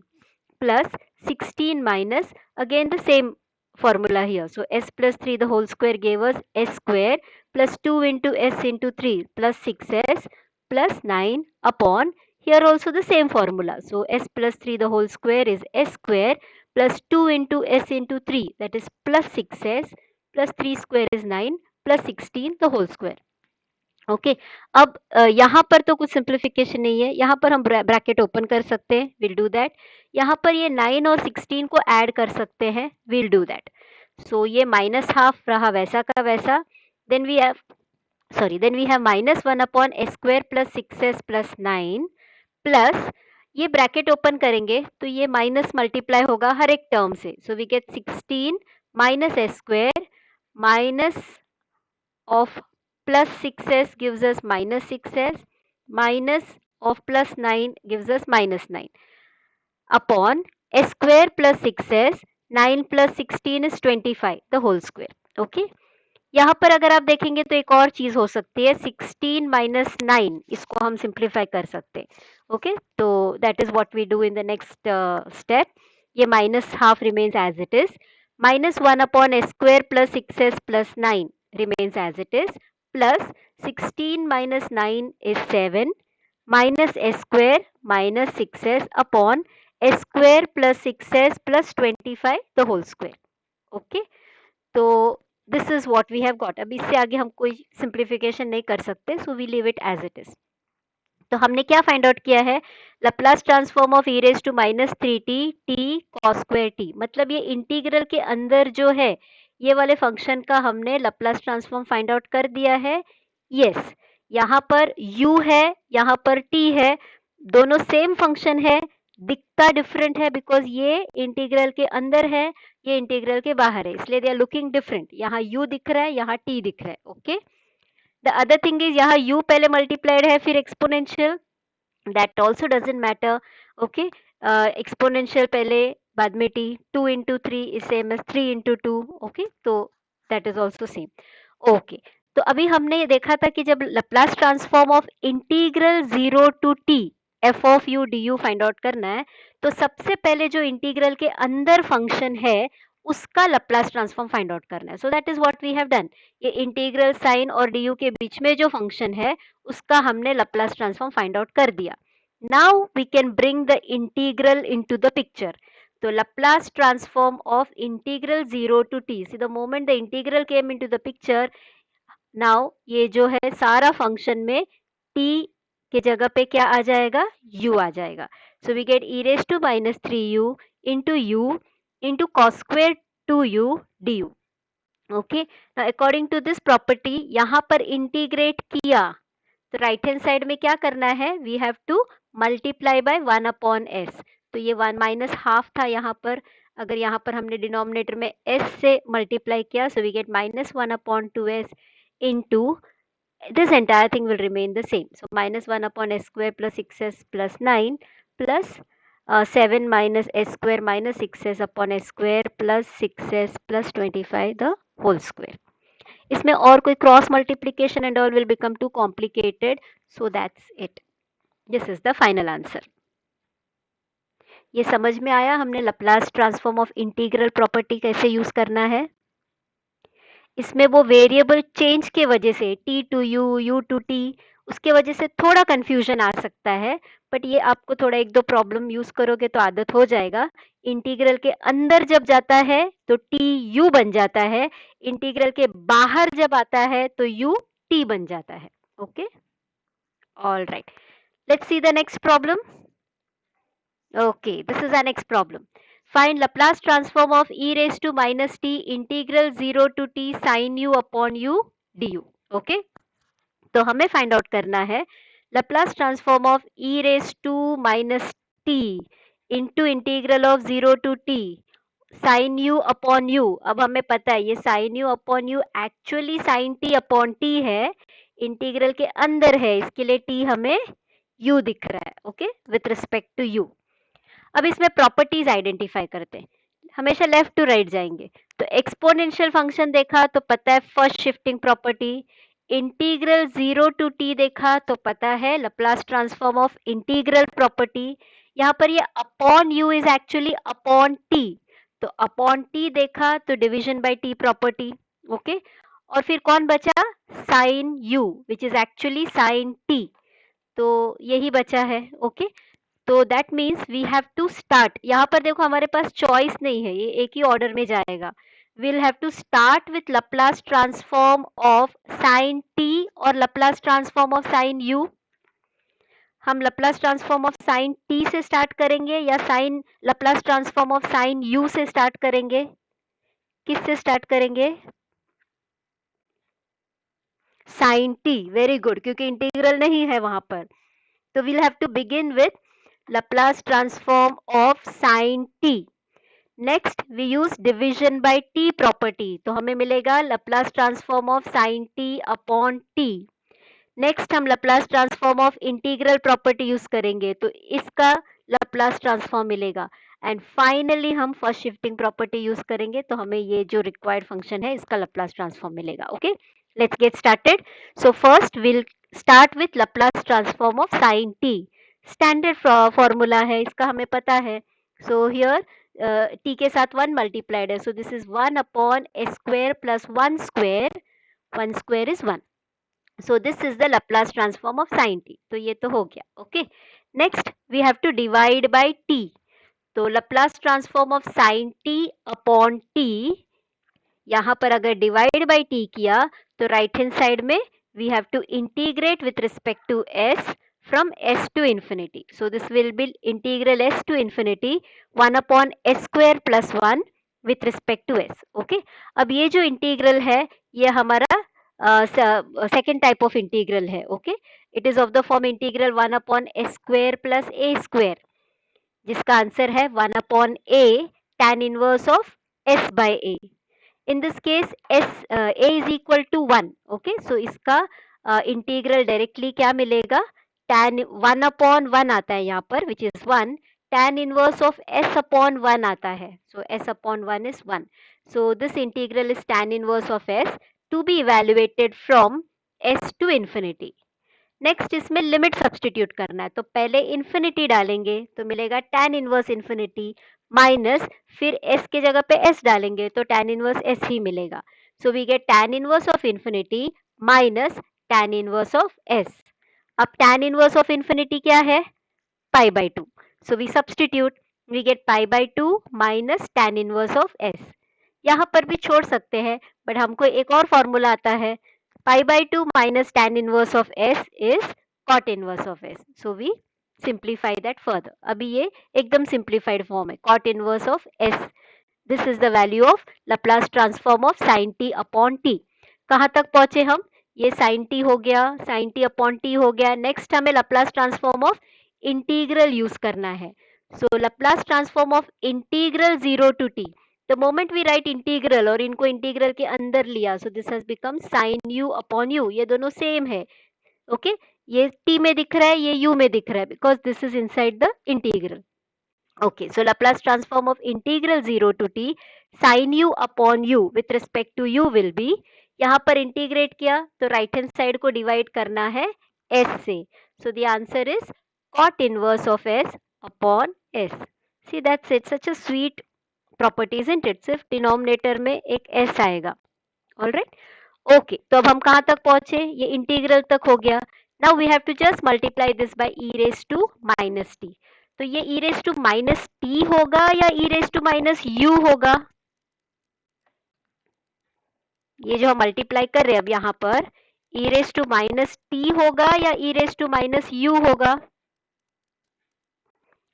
plus 16 minus again the same formula here. So s plus 3 the whole square gave us s square plus 2 into s into 3 plus 6s plus 9 upon here also the same formula. So s plus 3 the whole square is s square plus 2 into s into 3 that is plus 6s plus 3 square is 9 plus 16 the whole square. Okay अब यहाँ पर तो कुछ simplification नहीं है. यहाँ पर हम ब्रैकेट ओपन कर सकते हैं. Will do that. यहाँ पर ये 9 और 16 को ऐड कर सकते हैं. Will do that. सो ये माइनस हाफ रहा वैसा का वैसा. Then we have minus 1 upon s square plus 6s plus 9 plus ये ब्रैकेट ओपन करेंगे तो ये माइनस मल्टीप्लाई होगा हर एक टर्म से. So we get 16 minus s square minus of plus 6s gives us minus 6s minus of plus 9 gives us minus 9 upon s square plus 6s 9 plus 16 is 25 the whole square. Okay, यहाँ पर अगर आप देखेंगे तो एक और चीज हो सकती है. 16 minus 9 इसको हम सिंप्लीफाई कर सकते हैं. ओके, तो that is what we do in the next step. ये minus half remains as it is. minus 1 upon s square plus 6s plus 9 remains as it is plus 16 minus 9 is 7 minus s square minus 6s upon s square plus 6s plus 25 the whole square. Okay, तो this is what we have got. अब इससे आगे हम कोई simplification नहीं कर सकते. So we leave it as it is. तो हमने क्या फाइंड आउट किया है? Laplace transform of e raise to minus 3t t cos square t. मतलब ये इंटीग्रल के अंदर जो है ये वाले फंक्शन का हमने लप्लास ट्रांसफॉर्म फाइंड आउट कर दिया है. यस, यहाँ पर u है, यहाँ पर t है, दोनों सेम फंक्शन है, दिखता डिफरेंट है बिकॉज ये इंटीग्रल के अंदर है, ये इंटीग्रल के बाहर है, इसलिए दे आर लुकिंग डिफरेंट. यहाँ u दिख रहा है, यहाँ t दिख रहा है. Okay, the other thing is यहाँ u पहले मल्टीप्लाइड है फिर exponential, that also doesn't matter. Okay, exponential पहले बाद में t. 2 into 3 is same as 3 into 2. Okay, तो that is also same. Okay, तो अभी हमने ये देखा था कि जब Laplace transform of integral 0 to t f of u du find out करना है तो सबसे पहले जो इंटीग्रल के अंदर फंक्शन है उसका लप्लास ट्रांसफॉर्म फाइंड आउट करना है. So that is what we have done. ये इंटीग्रल साइन और डी यू के बीच में जो फंक्शन है उसका हमने लप्लास ट्रांसफॉर्म फाइंड आउट कर दिया. Now we can bring the integral into the picture. तो Laplace transform of integral 0 to t. See, the moment the integral came into the picture, now ये जो है सारा फंक्शन में t के जगह पे क्या आ जाएगा, u आ जाएगा. So we get e raised to minus 3u into cos square 2u du. Okay. Now according to this property, यहाँ पर इंटीग्रेट किया तो राइट हैंड साइड में क्या करना है, we have to multiply by 1 upon s. तो ये 1 माइनस हाफ था यहाँ पर, अगर यहाँ पर हमने डिनोमिनेटर में s से मल्टीप्लाई किया, so we get minus 1 upon 2s into this entire thing will remain the same. So minus 1 upon s square plus 6s plus 9 plus 7 minus s square minus 6s upon s square plus 6s plus 25 the whole square. इसमें और कोई cross multiplication and all will become too complicated. So that's it. This is the final answer. ये समझ में आया हमने Laplace transform of integral property कैसे use करना है. इसमें वो वेरिएबल चेंज के वजह से t to u to t, उसके वजह से थोड़ा कंफ्यूजन आ सकता है, बट ये आपको थोड़ा एक दो प्रॉब्लम यूज करोगे तो आदत हो जाएगा. इंटीग्रल के अंदर जब जाता है तो t u बन जाता है, इंटीग्रल के बाहर जब आता है तो u t बन जाता है. Okay, all right. Let's see the next problem. Okay, this is our next problem. Find Laplace transform of e raised to minus t integral 0 to t sin u upon u du. Okay, तो हमें find out करना है Laplace transform of e raised to minus t into integral of 0 to t sin u upon u. अब हमें पता है ये sin u upon u actually sin t upon t है, इंटीग्रल के अंदर है, इसके लिए t हमें u दिख रहा है. Okay, with respect to u. अब इसमें प्रॉपर्टीज आइडेंटिफाई करते हैं. हमेशा लेफ्ट टू राइट जाएंगे. तो एक्सपोनेंशियल फंक्शन देखा तो पता है first shifting property. Integral 0 to t देखा तो पता है Laplace transform of integral property. यहाँ पर ये upon u is actually upon t, तो अपॉन t देखा तो division by t property. Okay, और फिर कौन बचा, sine u which is actually sine t, तो यही बचा है. ओके, तो that means we have to start. यहाँ पर देखो हमारे पास चॉइस नहीं है, ये एक ही ऑर्डर में जाएगा. we'll have to start with Laplace transform of sin t और Laplace transform of sin u. हम Laplace transform of sin t से स्टार्ट करेंगे या sine Laplace transform of sin u से स्टार्ट करेंगे, किससे स्टार्ट करेंगे, sin t. वेरी गुड, क्योंकि इंटीग्रल नहीं है वहां पर. तो we'll have to begin with Laplace transform of sin t. Next we use division by t property, तो हमें मिलेगा Laplace transform of sin t upon t. Next हम Laplace transform of integral property use करेंगे, तो इसका Laplace transform मिलेगा. And finally हम first shifting property use करेंगे, तो हमें ये जो रिक्वायर्ड फंक्शन है इसका Laplace transform मिलेगा. Okay, let's get started. So first will start with Laplace transform of sin t. Standard formula है इसका, हमें पता है. सो हियर t के साथ 1 मल्टीप्लाइड है, so this is 1 upon s square plus 1 square, 1 square is 1. So this is the Laplace transform of sin t. तो ये तो हो गया. Okay, next we have to divide by t. तो Laplace transform of sin t upon t, यहाँ पर अगर divide by t किया तो राइट हैंड साइड में we have to integrate with respect to s from s to infinity. So this will be integral s to infinity 1 upon s square plus 1 with respect to s. Okay, अब ये जो integral है ये हमारा second type of integral है. Okay, it is of the form integral 1 upon s square plus a square, जिसका answer है 1 upon a tan inverse of s by a. In this case a is equal to 1. Okay, so इसका integral directly क्या मिलेगा, tan 1 upon 1 आता है यहाँ पर, which is 1. tan inverse of s upon 1 आता है, so s upon 1 is 1. So this integral is tan inverse of s to be evaluated from s to infinity. Next इसमें limit substitute करना है, तो पहले इन्फिनिटी डालेंगे तो मिलेगा tan इनवर्स इन्फिनिटी माइनस फिर s के जगह पे s डालेंगे तो tan इनवर्स s ही मिलेगा. So we get tan inverse of infinity minus tan inverse of s. अब tan inverse of infinity क्या है? Pi by 2. So we substitute, we get pi by 2 minus tan inverse of s. यहाँ पर भी छोड़ सकते हैं बट हमको एक और फॉर्मूला आता है. Pi by 2 minus tan inverse of s is cot inverse of s. So we simplify that further. अभी ये एकदम simplified form है. Cot inverse of s. This is the value of Laplace transform of sin t upon t. कहाँ तक पहुंचे हम? ये sin t हो गया, sin t upon t हो गया. नेक्स्ट हमें Laplace transform of integral use करना है. So Laplace transform of integral 0 to t. The moment we write integral और इनको इंटीग्रल के अंदर लिया, so this has become sin u upon u. ये दोनों सेम है. Okay okay? ये t में दिख रहा है, ये u में दिख रहा है because this is inside the integral. Okay, so Laplace transform of integral 0 to t sin u upon u with respect to u will be, यहाँ पर इंटीग्रेट किया तो राइट हैंड साइड को डिवाइड करना है s से. So the answer is cot inverse of s upon s. See, that's it. Such a sweet property, isn't it? सिर्फ denominator में एक s आएगा. Alright? Okay, तो अब हम कहाँ तक पहुंचे? ये इंटीग्रल तक हो गया. Now we have to just multiply this by e raised to minus t. तो ये e raised to minus t होगा या e raised to minus u होगा? ये जो हम मल्टीप्लाई कर रहे हैं अब यहाँ पर e raised to minus t होगा या e raised to minus u होगा?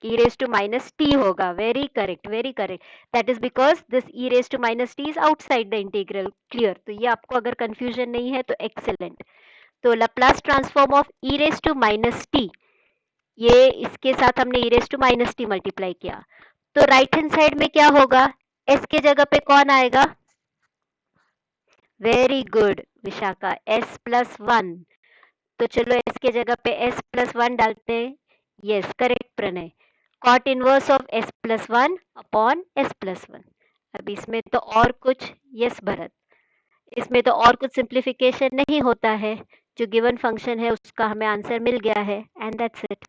e raised to minus t होगा. Very correct, very correct. That is because this e raised to minus t is outside the integral. Clear? तो ये आपको अगर confusion नहीं है तो excellent. तो Laplace transform of e raised to minus t, ये इसके साथ हमने e raised to minus t multiply किया तो राइट हैंड साइड में क्या होगा? s के जगह पे कौन आएगा? Very good Vishakha, s plus one. तो चलो s के जगह पे s प्लस वन डालते हैं. Yes correct Pranay. Cot inverse of s plus one upon s plus one. अब इसमें तो और कुछ, यस भरत, इसमें तो और कुछ सिंप्लीफिकेशन नहीं होता है. जो गिवन फंक्शन है उसका हमें आंसर मिल गया है and that's it.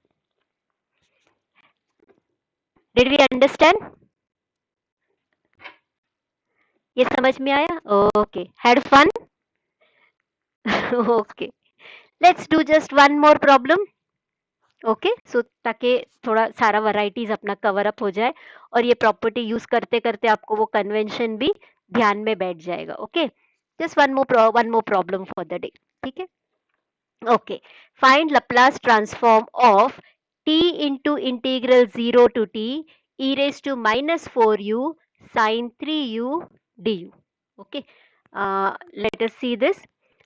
Did we understand? ये समझ में आया? Okay, had fun. Okay, let's do just one more problem. Okay, so ताकि थोड़ा सारा वैरायटीज अपना कवर अप हो जाए और ये प्रॉपर्टी यूज करते करते आपको वो कन्वेंशन भी ध्यान में बैठ जाएगा. Okay, just one more problem for the day. ठीक है. Okay, find Laplace transform of t into integral 0 to t e raised to minus 4u sin 3u du. Okay, late us see this.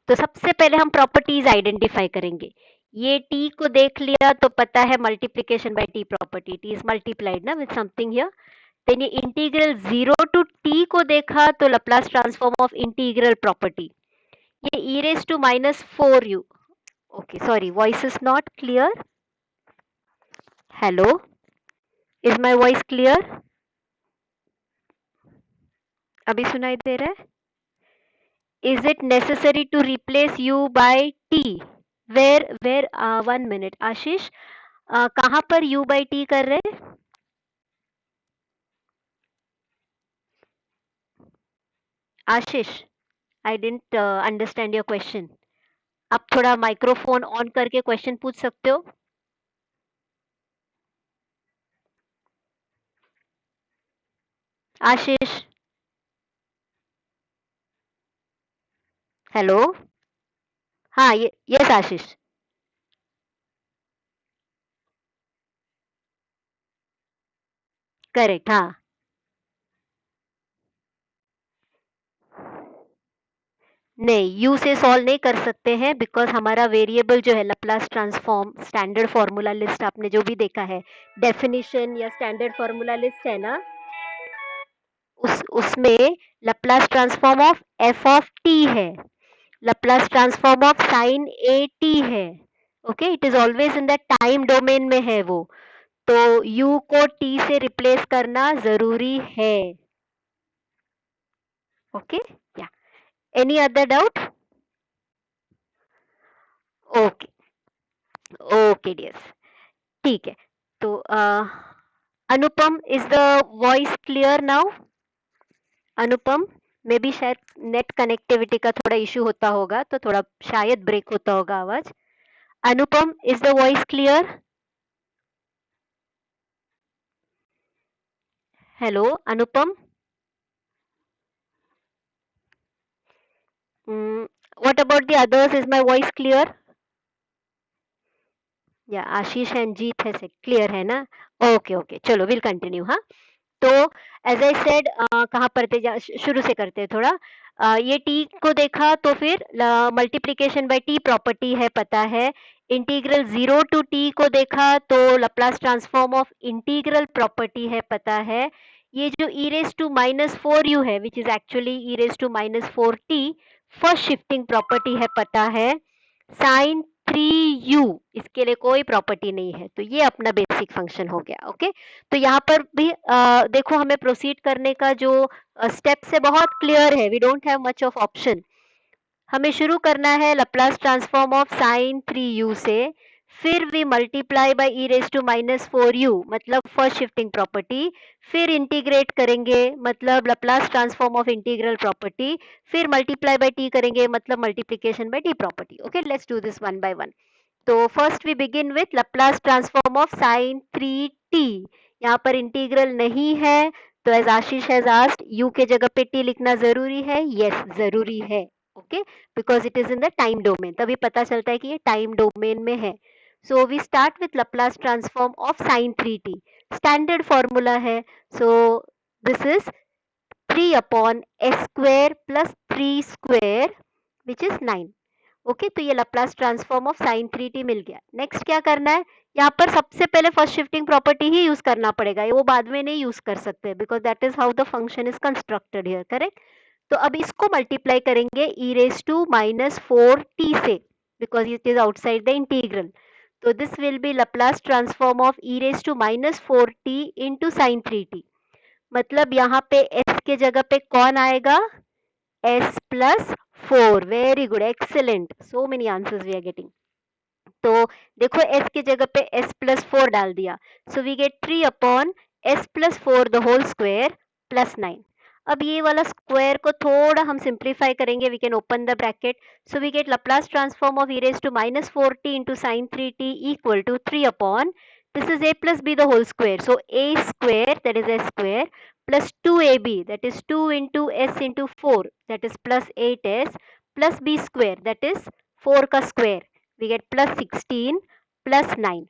तो सबसे पहले हम properties identify करेंगे. ये t को देख लिया तो पता है multiplication by t property. t is multiplied ना विद समथिंग हियर. देन ये इंटीग्रल 0 टू t को देखा तो Laplace transform of integral property. ये e raised to minus 4u. Okay, sorry, voice is not clear. Hello, is my voice clear? अभी सुनाई दे रहा है? Is it necessary to replace u by t? Where? One minute, आशीष, कहाँ पर u by t कर रहे हैं? आशीष, I didn't understand your question. आप थोड़ा माइक्रोफोन ऑन करके क्वेश्चन पूछ सकते हो. आशीष, हेलो. हाँ, यस आशीष. करेक्ट, हाँ. नहीं, यू से सॉल्व नहीं कर सकते हैं बिकॉज हमारा वेरिएबल जो है Laplace transform standard formula list आपने जो भी देखा है, डेफिनेशन या स्टैंडर्ड फॉर्मूला लिस्ट है ना, उसमें Laplace transform of f of t है, Laplace transform of sin a t है. Okay, it is always in the time domain में है वो. तो u को t से रिप्लेस करना जरूरी है. ओके, या any other doubt? Okay, okay dears, ठीक है. तो Anupam, is the voice clear now? Anupam, maybe शायद नेट कनेक्टिविटी का थोड़ा इशू होता होगा, तो थोड़ा शायद ब्रेक होता होगा आवाज. Anupam, is the voice clear? Hello Anupam. What about the others? Is my voice clear? या आशीष एंड जीत है से क्लियर है ना? ओके ओके, चलो विल कंटिन्यू. हाँ, तो एज आई सेड, कहाँ पर थे, शुरू से करते हैं थोड़ा. ये टी को देखा तो फिर मल्टीप्लीकेशन बाय टी प्रॉपर्टी है पता है. इंटीग्रल 0 टू टी को देखा तो Laplace transform of integral property है पता है. ये जो e raise to minus four u है, which is actually e raise to minus four t, first shifting property है पता है. साइन 3u, इसके लिए कोई प्रॉपर्टी नहीं है, तो ये अपना बेसिक फंक्शन हो गया. ओके, तो यहाँ पर भी देखो, हमें प्रोसीड करने का जो स्टेप्स है बहुत क्लियर है. We don't have much of option. हमें शुरू करना है Laplace transform of sign 3u से, फिर we multiply by e raise to minus four u, मतलब फर्स्ट शिफ्टिंग प्रॉपर्टी, फिर इंटीग्रेट करेंगे मतलब Laplace transform of integral property, फिर मल्टीप्लाई बाय टी करेंगे मतलब multiplication by t property. Okay, let's do this one by one. तो first we begin with Laplace transform of sine 3t. यहाँ पर integral नहीं है, तो as Ashish has asked, u के जगह पे t लिखना जरूरी है? यस, जरूरी है. Okay, because it is in the time domain, तभी पता चलता है कि ये टाइम डोमेन में है. So we start with Laplace transform of sine 3t. Standard formula है. So this is 3 upon s square plus 3 square which is 9. Okay, तो ये Laplace transform of sine 3t मिल गया. नेक्स्ट क्या करना है, यहाँ पर सबसे पहले फर्स्ट शिफ्टिंग प्रॉपर्टी ही यूज करना पड़ेगा, ये वो बाद में नहीं यूज कर सकते, because that is how the function is constructed here. Correct. तो अब इसको मल्टीप्लाई करेंगे e raise to minus four t से, because it is outside the integral. तो this will be Laplace transform of e raise to minus four t into sine 3t. मतलब यहाँ पे s के जगह पे कौन आएगा? s plus four. Very good, excellent, so many answers we are getting. तो देखो s की जगह पे s प्लस फोर डाल दिया, so we get 3 upon s plus four the whole square plus 9. अब ये वाला स्क्वायर को थोड़ा हम सिंप्लीफाई करेंगे, we can open the bracket. So we get Laplace transform of e raise to minus four t into sine 3t equal to 3 upon, this is a plus b the whole square, so a square, that is s square, plus 2ab, that is 2 into s into 4, that is plus 8s, plus b square, that is 4 का square, we get plus 16 plus 9.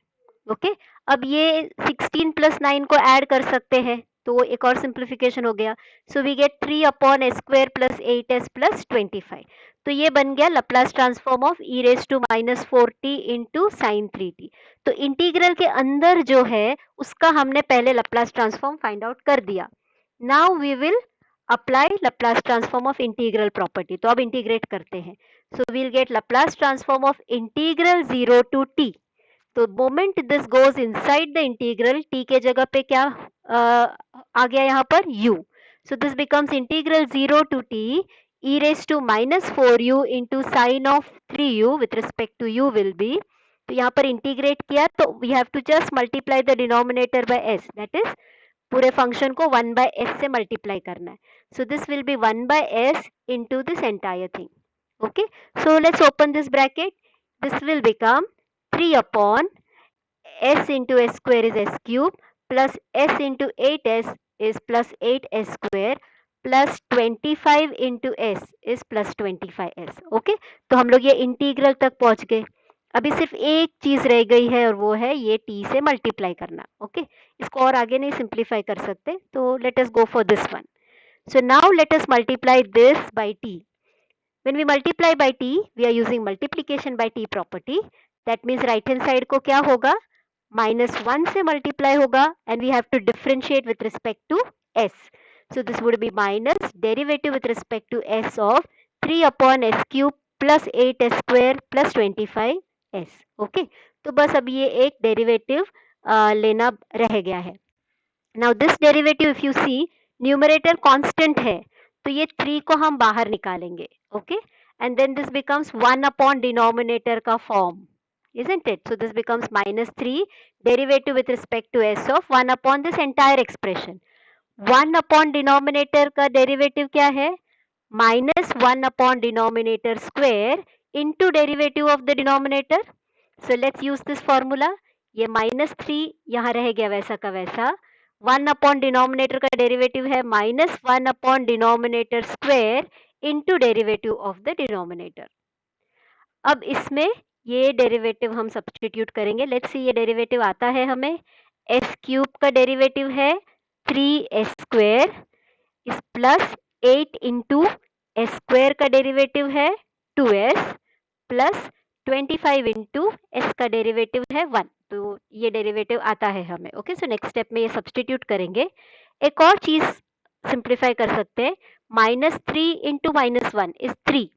Okay, अब ये 16 plus 9 को add कर सकते हैं, तो एक और सिंप्लीफिकेशन हो गया. So we get 3 upon s square plus 8s plus 25. तो ये बन गया Laplace transform of e raise to minus four t into sine 3t. तो इंटीग्रल के अंदर जो है उसका हमने पहले लप्लास ट्रांसफॉर्म फाइंड आउट कर दिया. Now we will apply Laplace transform of integral property. तो अब इंटीग्रेट करते हैं. So we'll get Laplace transform of integral 0 to t. तो moment this goes inside the integral, t के जगह पे क्या आ गया यहाँ पर? u. So this becomes integral 0 to t e raised to minus 4u into sin of 3u with respect to u will be. तो यहाँ पर इंटीग्रेट किया तो we have to just multiply the denominator by s, that is पूरे function को 1 by s से multiply करना है. So this will be 1 by s into this entire thing. Okay, so let's open this bracket. This will become 3 upon s into s square is s cube plus s into 8s is plus 8s square plus 25 into S is plus 25s. Okay, तो हम लोग ये integral तक पहुंच गए. अभी सिर्फ एक चीज रह गई है और वो है ये t से मल्टीप्लाई करना. ओके, इसको और आगे नहीं सिंप्लीफाई कर सकते, तो let us go for this one. So now let us multiply this by t. When we multiply by t, we are using multiplication by t property. That means right hand side को क्या होगा? -1 से multiply होगा and we have to differentiate with respect to s. So this would be minus derivative with respect to s of 3 upon s cube plus 8s square plus 25s. Okay, तो बस अब ये एक डेरिवेटिव लेना रह गया है. Now this derivative if you see, numerator constant है, तो ये 3 को हम बाहर निकालेंगे. Okay, and then this becomes 1 upon denominator का form. isn't it? So this becomes minus 3 derivative with respect to s of 1 upon this entire expression. 1 upon denominator का derivative क्या है? Minus 1 upon denominator square into derivative of the denominator. So let's use this formula. ये minus 3 यहाँ रह गया वैसा का वैसा. 1 upon denominator का derivative है minus 1 upon denominator square into derivative of the denominator. अब इसमें ये डेरिवेटिव हम सब्स्टिट्यूट करेंगे. लेट्स सी ये डेरिवेटिव आता है हमें. एस क्यूब का डेरिवेटिव है 3s स्क्वेयर इस प्लस 8 इंटू एस स्क्वेयर का डेरिवेटिव है 2s प्लस 25 इंटू एस का डेरिवेटिव है 1. तो ये डेरिवेटिव आता है हमें. ओके, सो नेक्स्ट स्टेप में ये सब्स्टिट्यूट करेंगे. एक और चीज सिंप्लीफाई कर सकते हैं. Minus 3 into minus 1 is 3.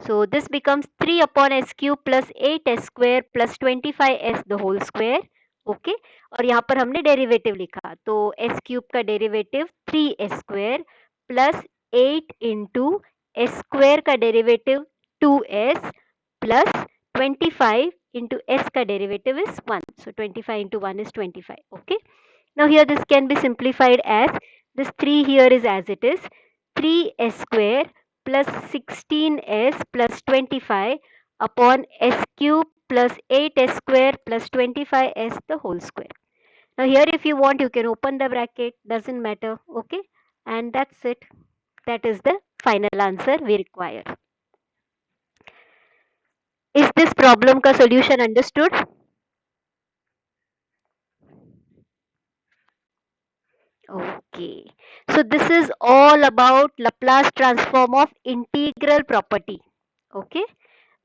So this becomes 3 upon s cube plus 8s square plus 25s the whole square. Okay, और यहाँ पर हमने डेरिवेटिव लिखा तो s क्यूब का derivative 3s square plus 8 into s square का derivative 2s plus 25 into s का derivative is 1. So 25 into 1 is 25. Okay. Now here this can be simplified as this 3 here is as it is 3s square plus 16s plus 25 upon s cube plus 8s square plus 25s the whole square. Now here if you want you can open the bracket, doesn't matter. Okay, and that's it. That is the final answer we require. Is this problem ka solution understood? Okay, so this is all about Laplace transform of integral property. Okay,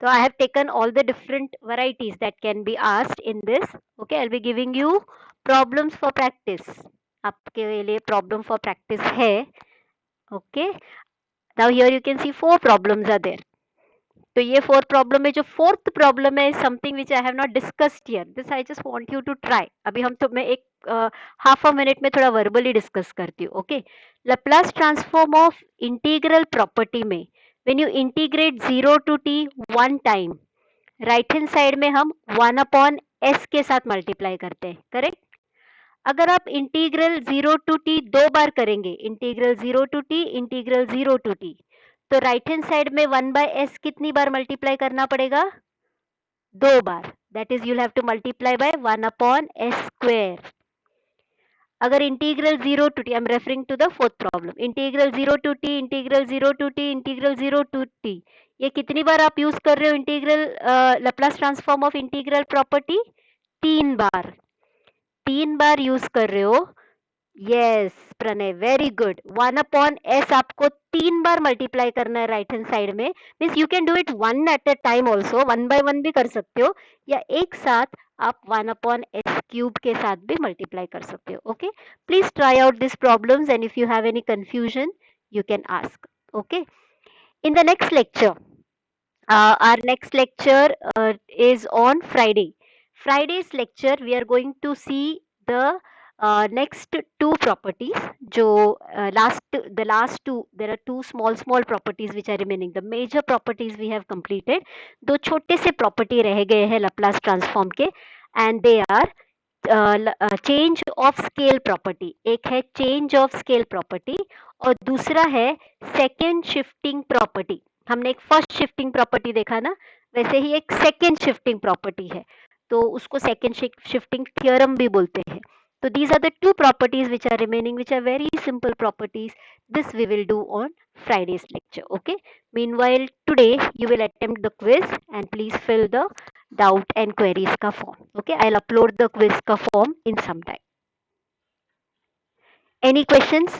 so I have taken all the different varieties that can be asked in this. Okay, I'll be giving you problems for practice. आपके लिए problem for practice है. Okay, now here you can see 4 problems are there. तो ये 4 problem है. जो 4th problem है something which I have not discussed here. This I just want you to try. अभी हम तो मैं एक हाफ अ मिनट में थोड़ा वर्बली डिस्कस करती हूँ. Okay, Laplace transform of integral property में when you integrate 0 to t one time, right hand side में हम 1 अपॉन s के साथ मल्टीप्लाई करते हैं. करेक्ट. अगर आप इंटीग्रल 0 टू t 2 बार करेंगे, integral 0 to t integral 0 to t, तो राइट हैंड साइड में 1 बाय एस कितनी बार मल्टीप्लाई करना पड़ेगा? 2 बार. That is you have to multiply by 1 upon s square. अगर integral 0 to t, I am referring to the 4th problem, integral 0 to t integral 0 to t integral 0 to t, ये कितनी बार आप use कर रहे हो integral Laplace transform of integral property? 3 बार. 3 बार यूज कर रहे हो. Yes Pranay, very good. 1 upon s आपको 3 बार मल्टीप्लाई करना है राइट हैंड साइड में. Means you can do it one at a time also, 1 by 1 भी कर सकते हो, या एक साथ आप 1 अपॉन एस क्यूब के साथ भी मल्टीप्लाई कर सकते हो. Okay, please try out this problems and if you have any confusion you can ask. Okay, in the next lecture, our next lecture is on Friday. Friday's lecture we are going to see the next 2 properties. जो the last 2, there are 2 small properties which are remaining. The major properties we have completed. 2 छोटे से property रह गए हैं Laplace transform के, and they are change of scale property. एक है change of scale property और दूसरा है सेकेंड शिफ्टिंग प्रॉपर्टी. हमने एक फर्स्ट शिफ्टिंग प्रॉपर्टी देखा ना, वैसे ही एक सेकेंड शिफ्टिंग प्रॉपर्टी है, तो उसको सेकेंड शिफ्टिंग थ्योरम भी बोलते हैं. So these are the 2 properties which are remaining, which are very simple properties. This we will do on Friday's lecture. Okay. Meanwhile, today you will attempt the quiz and please fill the doubt and queries ka form. Okay. I'll upload the quiz ka form in some time. Any questions?